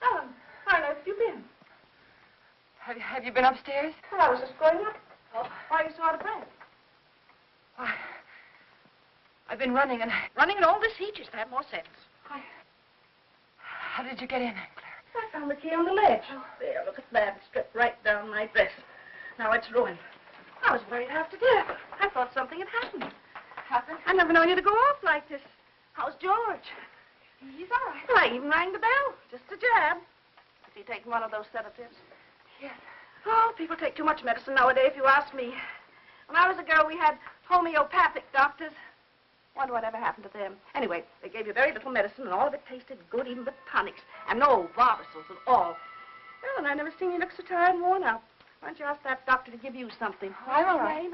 Ellen, where on earth have you been? Have you been upstairs? Well, I was just going up. Oh, why are you so out of breath? Why, I've been running and... Running in all this heat, you should have more sense. How did you get in, Aunt Clara? I found the key on the ledge. Oh, there, look at that. It stripped right down my dress. Now it's ruined. I was worried half to death. I thought something had happened. Happened? I've never known you to go off like this. How's George? He's all right. Well, I even rang the bell. Just a jab. Has he taken one of those sedatives? Yes. Oh, people take too much medicine nowadays, if you ask me. When I was a girl, we had homeopathic doctors. Wonder what ever happened to them. Anyway, they gave you very little medicine, and all of it tasted good, even the tonics. And no Barbasals at all. Well, and I never seen you look so tired and worn out. Why don't you ask that doctor to give you something? I'm all right.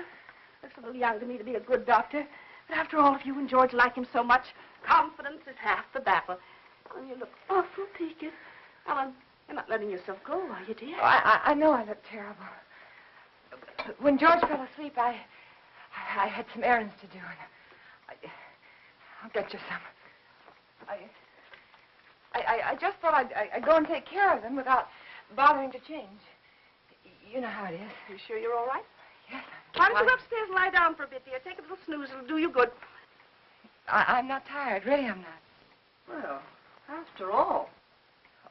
Looks a little young to me to be a good doctor. But after all, if you and George like him so much, confidence is half the battle. And you look awful peaked. Ellen, you're not letting yourself go, are you, dear? Oh, I know I look terrible. When George fell asleep, I had some errands to do, and I'll get you some. I just thought I'd go and take care of them without bothering to change. You know how it is. You sure you're all right? Yes. Why don't you go upstairs and lie down for a bit, dear? Take a little snooze. It'll do you good. I'm not tired. Really, I'm not. Well, after all.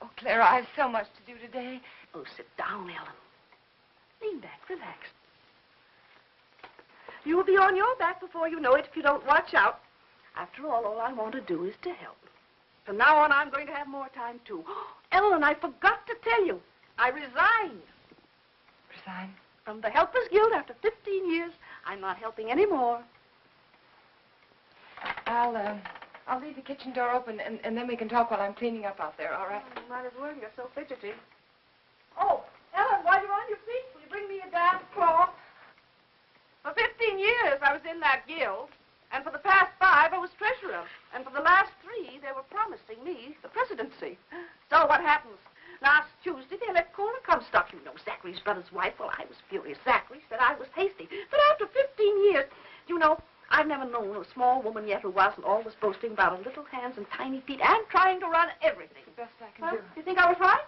Oh, Clara, I have so much to do today. Oh, sit down, Ellen. Lean back. Relax. You'll be on your back before you know it if you don't watch out. After all I want to do is to help. From now on, I'm going to have more time, too. Ellen, I forgot to tell you. I resigned. Resign? From the Helpers Guild after 15 years. I'm not helping anymore. I'll leave the kitchen door open, and then we can talk while I'm cleaning up out there, all right? Oh, you might as well. You're so fidgety. Oh, Ellen, while you're on your feet, will you bring me a damp cloth? For 15 years, I was in that guild. And for the past 5, I was treasurer. And for the last 3, they were promising me the presidency. So what happens? Last Tuesday, they let Cora Comstock. You know, Zachary's brother's wife. Well, I was furious. Zachary said I was hasty. But after 15 years, you know, I've never known a small woman yet who wasn't always boasting about her little hands and tiny feet and trying to run everything. The best I can do. You think I was right?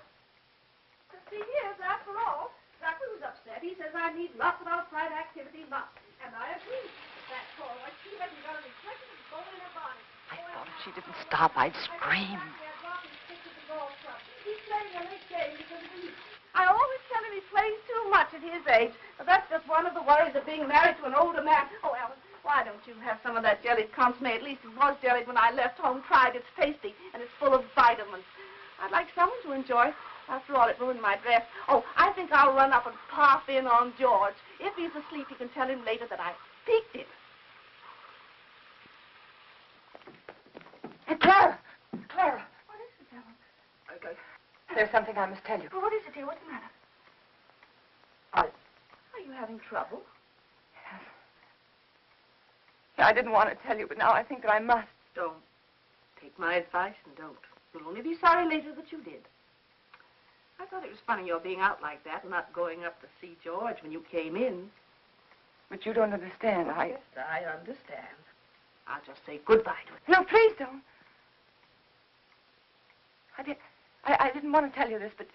15 years, after all. Zachary was upset. He says I need lots of outside activity, lots. And I agree. That Cora, she hasn't got any pleasure in going in her bonnet. I thought if she didn't stop, I'd scream. He's playing a late game because of the heat. I always tell him he plays too much at his age. But that's just one of the worries of being married to an older man. Oh, Alan, why don't you have some of that jellied consomme? At least it was jellied when I left home. Tried. It's tasty, and it's full of vitamins. I'd like someone to enjoy. After all, it ruined my dress. Oh, I think I'll run up and pop in on George. If he's asleep, you can tell him later that I peeked him. Hey, Clara! Clara! What is it, Ellen? Okay. There's something I must tell you. Well, what is it, dear? What's the matter? Are you having trouble? Yes. Yeah, I didn't want to tell you, but now I think that I must. Don't. Take my advice and don't. You'll only be sorry later that you did. I thought it was funny your being out like that and not going up to see George when you came in. But you don't understand. Yes, I understand. I'll just say goodbye to it. No, please don't. I didn't want to tell you this, but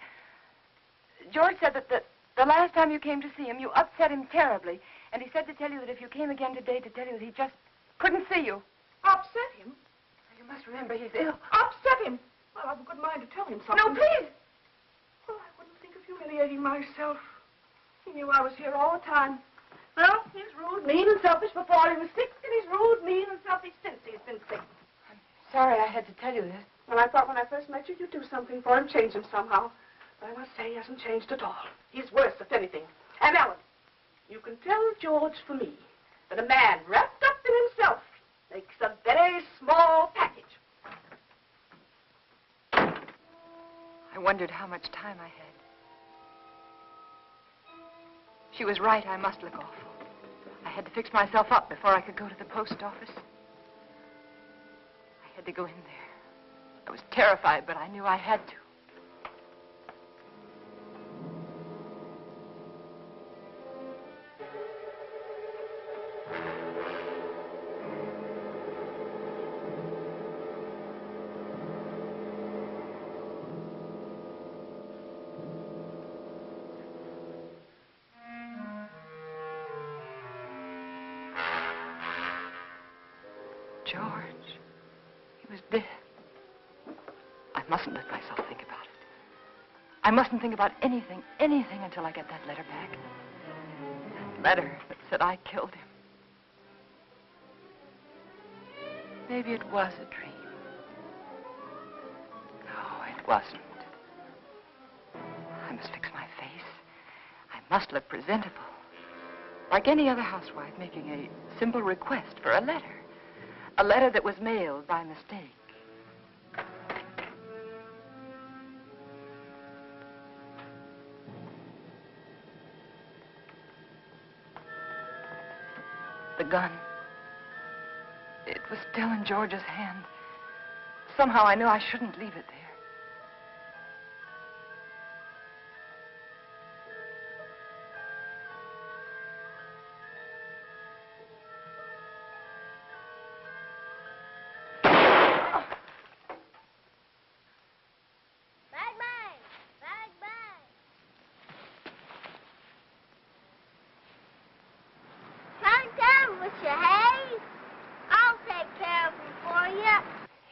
George said that the last time you came to see him, you upset him terribly. And he said to tell you that if you came again today, to tell you that he just couldn't see you. Upset him? You must remember he's ill. Upset him? Well, I've a good mind to tell him something. No, please! Well, I wouldn't think of humiliating myself. He knew I was here all the time. Well, he's rude, mean, and selfish before he was sick, and he's rude, mean, and selfish since he's been sick. I'm sorry I had to tell you this. Well, I thought when I first met you, you'd do something for him, change him somehow. But I must say he hasn't changed at all. He's worse, if anything. And Ellen, you can tell George for me that a man wrapped up in himself makes a very small package. I wondered how much time I had. She was right. I must look awful. I had to fix myself up before I could go to the post office. I had to go in there. I was terrified, but I knew I had to. George. He was dead. I mustn't let myself think about it. I mustn't think about anything until I get that letter back. That letter that said I killed him. Maybe it was a dream. No, it wasn't. I must fix my face. I must look presentable. Like any other housewife making a simple request for a letter. A letter that was mailed by mistake. The gun. It was still in George's hand. Somehow I knew I shouldn't leave it there.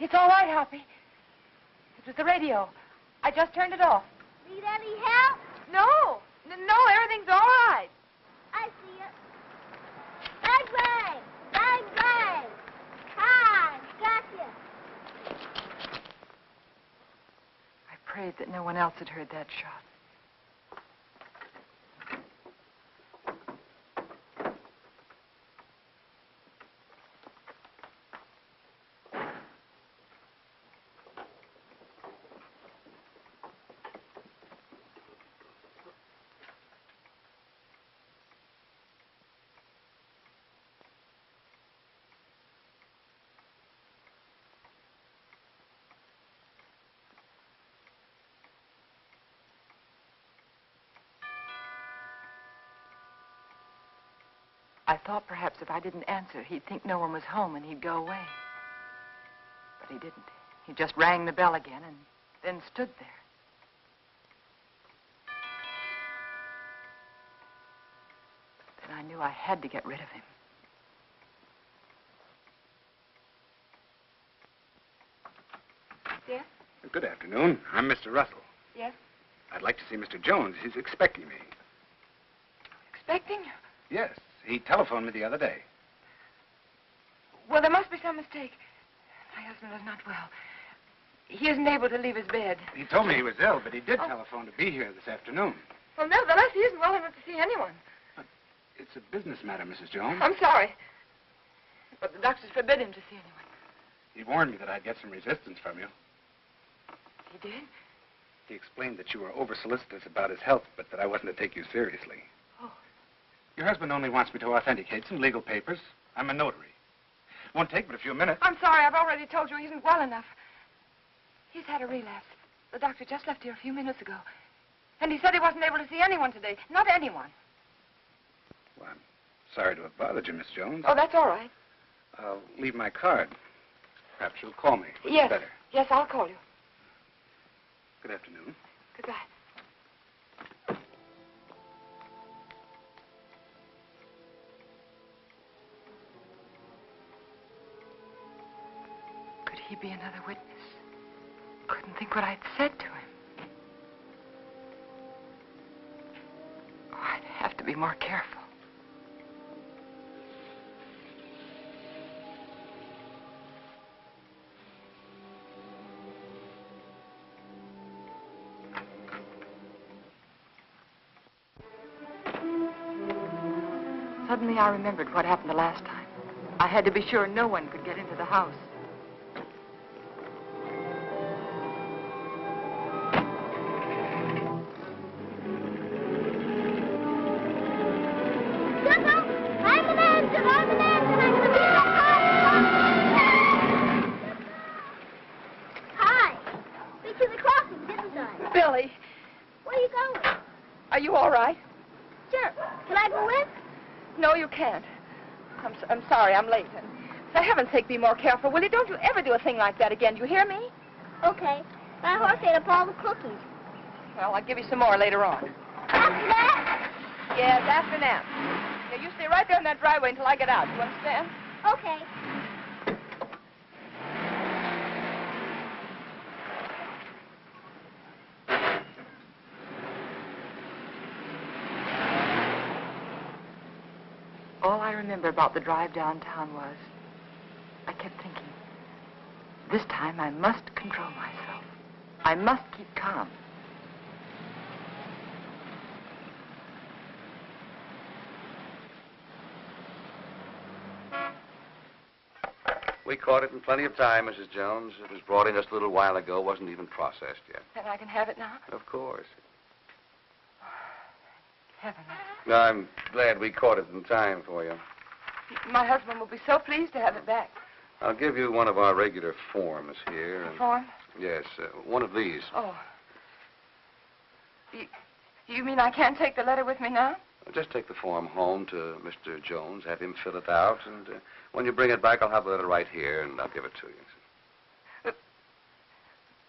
It's all right, Hoppy. It was the radio. I just turned it off. Need any help? No, everything's all right. I see it. Bang, bang! Bang, bang! Hi, gotcha. I prayed that no one else had heard that shot. I thought perhaps if I didn't answer, he'd think no one was home and he'd go away. But he didn't. He just rang the bell again and then stood there. Then I knew I had to get rid of him. Yes? Good afternoon. I'm Mr. Russell. Yes? I'd like to see Mr. Jones. He's expecting me. Expecting? Yes. He telephoned me the other day. Well, there must be some mistake. My husband is not well. He isn't able to leave his bed. He told me he was ill, but he did telephone to be here this afternoon. Well, nevertheless, he isn't well enough to see anyone. But it's a business matter, Mrs. Jones. I'm sorry. But the doctors forbid him to see anyone. He warned me that I'd get some resistance from you. He did? He explained that you were over-solicitous about his health, but that I wasn't to take you seriously. Your husband only wants me to authenticate some legal papers. I'm a notary. Won't take but a few minutes. I'm sorry. I've already told you he isn't well enough. He's had a relapse. The doctor just left here a few minutes ago. And he said he wasn't able to see anyone today. Not anyone. Well, I'm sorry to have bothered you, Miss Jones. Oh, that's all right. I'll leave my card. Perhaps you'll call me. Yes. Better. Yes, I'll call you. Good afternoon. Goodbye. Could he be another witness? Couldn't think what I'd said to him. Oh, I'd have to be more careful. Suddenly I remembered what happened the last time. I had to be sure no one could get into the house. Hi. Been to the crossing, didn't I? Billy. Where are you going? Are you all right? Sure. Can I go in? No, you can't. I'm sorry, I'm late. And for heaven's sake, be more careful, will you? Don't you ever do a thing like that again. Do you hear me? Okay. My horse ate up all the cookies. Well, I'll give you some more later on. After that? Yes, after nap. Now, you stay right there in that driveway until I get out. You understand? Okay. All I remember about the drive downtown was I kept thinking, this time I must control myself. I must keep calm. We caught it in plenty of time, Mrs. Jones. It was brought in just a little while ago. Wasn't even processed yet. Then I can have it now? Of course. Heaven. I'm glad we caught it in time for you. My husband will be so pleased to have it back. I'll give you one of our regular forms here. A form? Yes, one of these. Oh. You mean I can't take the letter with me now? Just take the form home to Mr. Jones, have him fill it out, and when you bring it back, I'll have the letter right here, and I'll give it to you.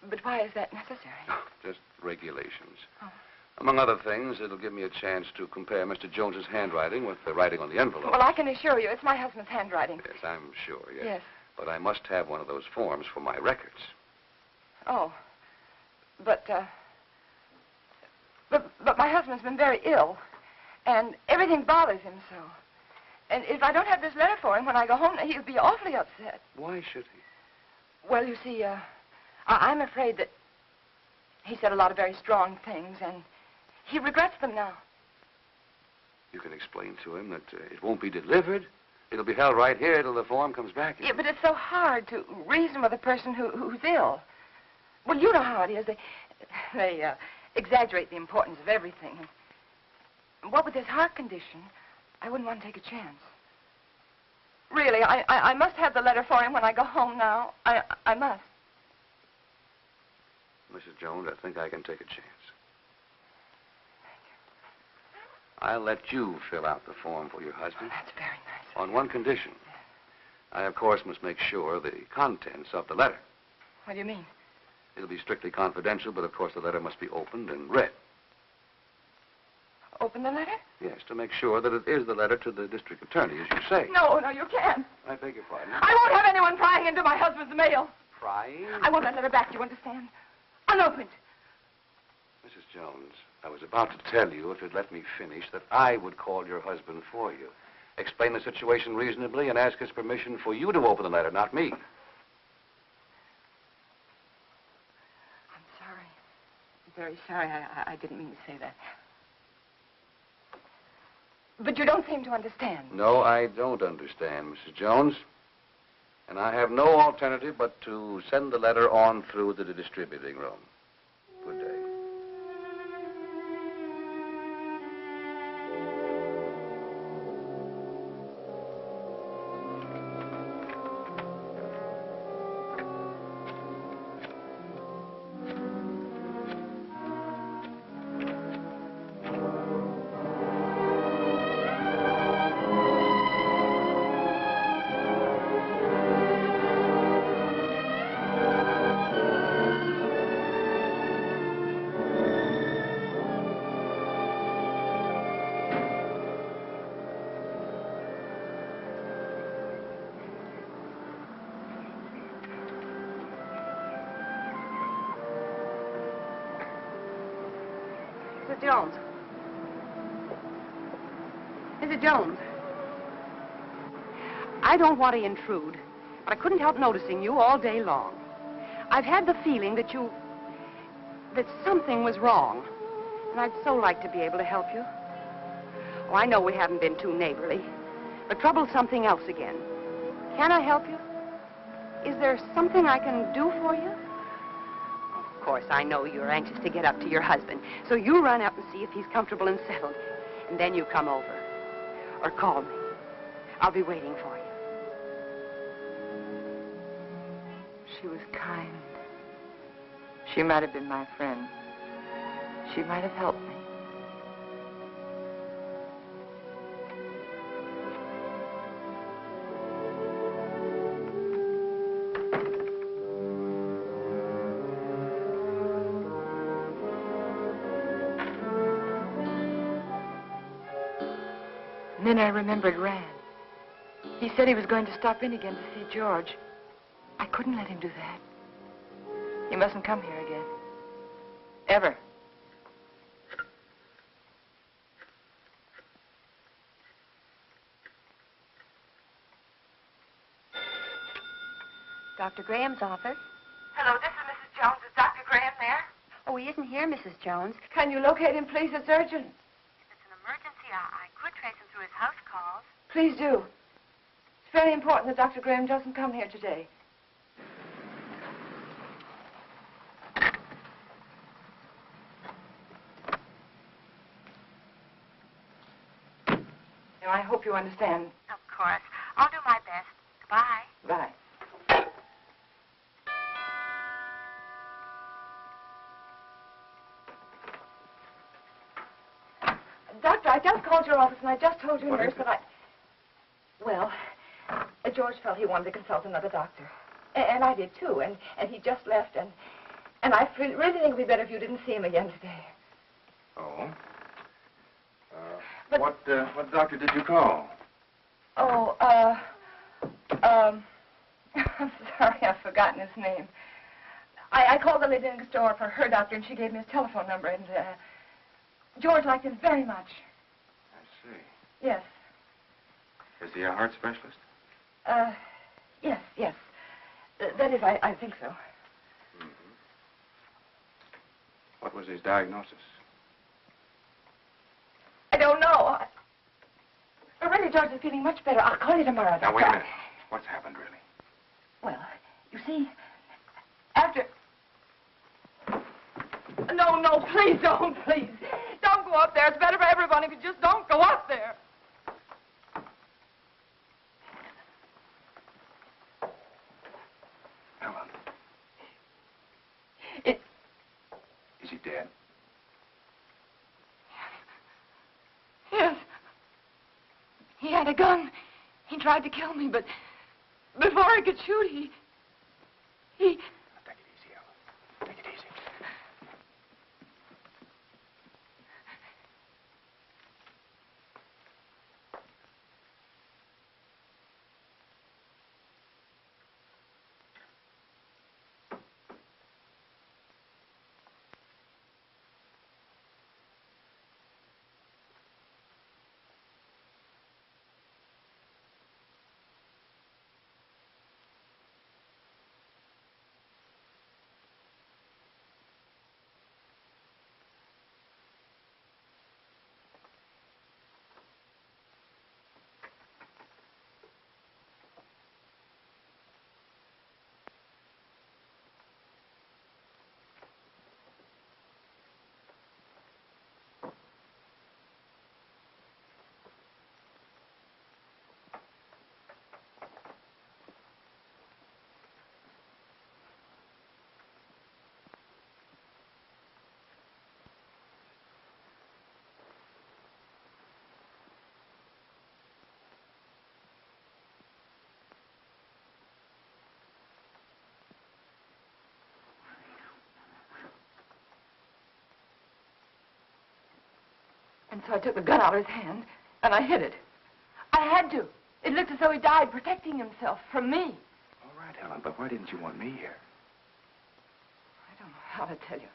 But why is that necessary? Just regulations. Oh. Among other things, it'll give me a chance to compare Mr. Jones's handwriting with the writing on the envelope. Well, I can assure you, it's my husband's handwriting. Yes, I'm sure, yes. Yes. But I must have one of those forms for my records. Oh. But my husband's been very ill, and everything bothers him so. And if I don't have this letter for him when I go home, he'll be awfully upset. Why should he? Well, you see, I'm afraid that he said a lot of very strong things, and he regrets them now. You can explain to him that it won't be delivered. It'll be held right here till the form comes back. Yeah, but it's so hard to reason with a person who's ill. Well, you know how it is. They exaggerate the importance of everything. And what with his heart condition, I wouldn't want to take a chance. Really, I must have the letter for him when I go home now. I must. Mrs. Jones, I think I can take a chance. I'll let you fill out the form for your husband. That's very nice. On one condition. I, of course, must make sure the contents of the letter. What do you mean? It'll be strictly confidential, but of course the letter must be opened and read. Open the letter? Yes, to make sure that it is the letter to the district attorney, as you say. No, you can't. I beg your pardon. I won't have anyone prying into my husband's mail. Prying? I want that letter back, you understand? Unopened. Mrs. Jones, I was about to tell you, if you'd let me finish, that I would call your husband for you. Explain the situation reasonably and ask his permission for you to open the letter, not me. I'm sorry. Very sorry. I didn't mean to say that. But you don't seem to understand. No, I don't understand, Mrs. Jones. And I have no alternative but to send the letter on through the distributing room. Good day. Mrs. Jones. Mrs. Jones. I don't want to intrude, but I couldn't help noticing you all day long. I've had the feeling that something was wrong, and I'd so like to be able to help you. Oh, I know we haven't been too neighborly, but trouble's something else again. Can I help you? Is there something I can do for you? Of course, I know you're anxious to get up to your husband, so you run up and see if he's comfortable and settled, and then you come over. Or call me. I'll be waiting for you. She was kind. She might have been my friend. She might have helped me. And then I remembered Rand. He said he was going to stop in again to see George. I couldn't let him do that. He mustn't come here again. Ever. Dr. Graham's office. Hello, this is Mrs. Jones. Is Dr. Graham there? Oh, he isn't here, Mrs. Jones. Can you locate him, please? It's urgent. If it's an emergency, I could trace him through his house calls. Please do. It's very important that Dr. Graham doesn't come here today. Now, I hope you understand. Of course. I'll do my best. Goodbye. Bye. Doctor, I just called your office and I just told your nurse that I... Well, George felt he wanted to consult another doctor. And I did too. And he just left and I really think it would be better if you didn't see him again today. Oh? What doctor did you call? Oh, I'm sorry, I've forgotten his name. I called the lady next door for her doctor, and she gave me his telephone number, and George liked him very much. I see. Yes. Is he a heart specialist? Yes. That is, I think so. Mm-hmm. What was his diagnosis? I don't know. Really, George is feeling much better. I'll call you tomorrow. Now, wait a minute. What's happened, really? Well, you see, after... No, please don't, please. Don't go up there. It's better for everyone if you just don't go up there. Ellen. It... Is he dead? Yes. He had a gun. He tried to kill me, but before I could shoot, he... Take it easy, Ellen. Take it easy. And so I took the gun out of his hand, and I hid it. I had to. It looked as though he died protecting himself from me. All right, Ellen, but why didn't you want me here? I don't know how to tell you.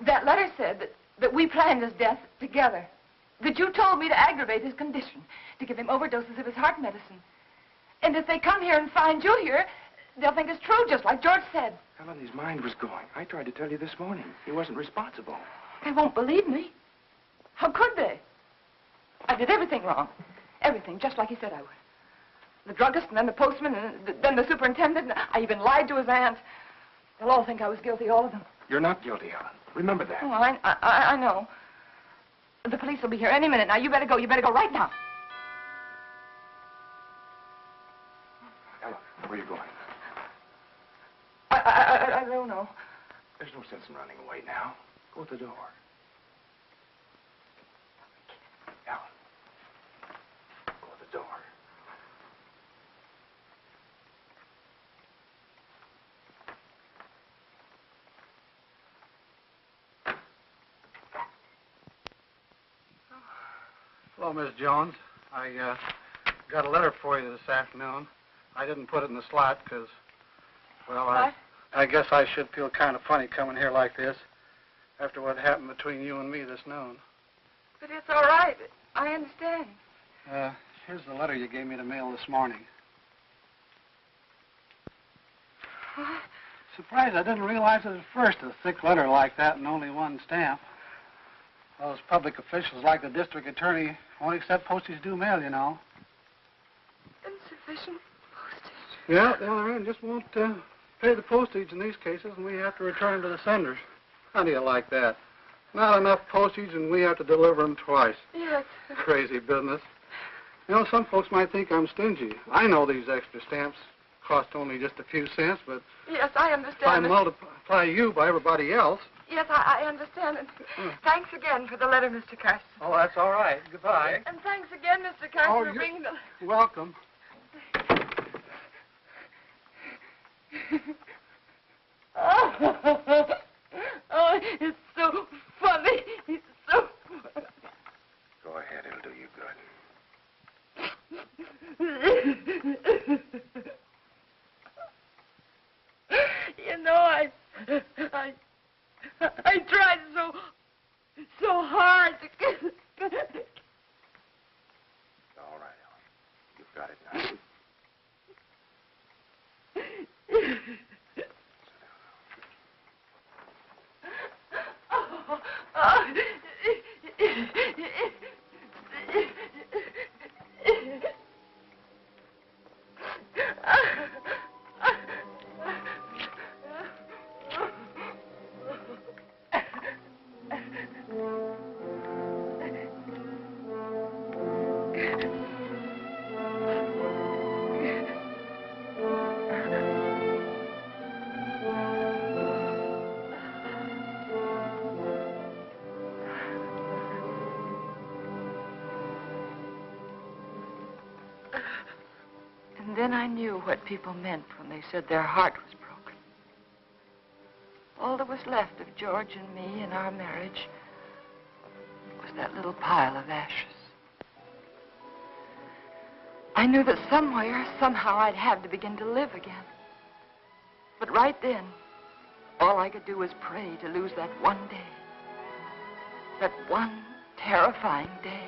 That letter said that we planned his death together. That you told me to aggravate his condition, to give him overdoses of his heart medicine. And if they come here and find you here, they'll think it's true, just like George said. Ellen, his mind was going. I tried to tell you this morning. He wasn't responsible. They won't believe me. How could they? I did everything wrong. Everything, just like he said I would. The druggist, and then the postman, and then the superintendent. And I even lied to his aunt. They'll all think I was guilty, all of them. You're not guilty, Ellen. Remember that. Oh, I know. The police will be here any minute now. You better go. You better go right now. Ellen, where are you going? I don't know. There's no sense in running away now. Go at the door. Ellen. Go at the door. Hello, Miss Jones. I got a letter for you this afternoon. I didn't put it in the slot because, well, I guess I should feel kind of funny coming here like this after what happened between you and me this noon. But it's all right. I understand. Here's the letter you gave me to mail this morning. Surprised I didn't realize it at first, a thick letter like that and only one stamp. Those public officials like the district attorney won't accept postage due mail, you know. Insufficient postage? Yeah, the other end just won't pay the postage in these cases, and we have to return them to the senders. How do you like that? Not enough postage, and we have to deliver them twice. Yes. Crazy business. You know, some folks might think I'm stingy. I know these extra stamps cost only just a few cents, but yes, I understand. if I multiply you by everybody else... Yes, I understand. And thanks again for the letter, Mr. Carson. Oh, that's all right. Goodbye. And thanks again, Mr. Carson, for bringing the... Welcome. Oh, it's so funny. It's so funny. Go ahead, it'll do you good. You know, I tried so hard to get... All right, Ellen. You've got it now. And then I knew what people meant when they said their heart was broken. All that was left of George and me and our marriage was that little pile of ashes. I knew that somewhere, somehow, I'd have to begin to live again. But right then, all I could do was pray to lose that one day. That one terrifying day.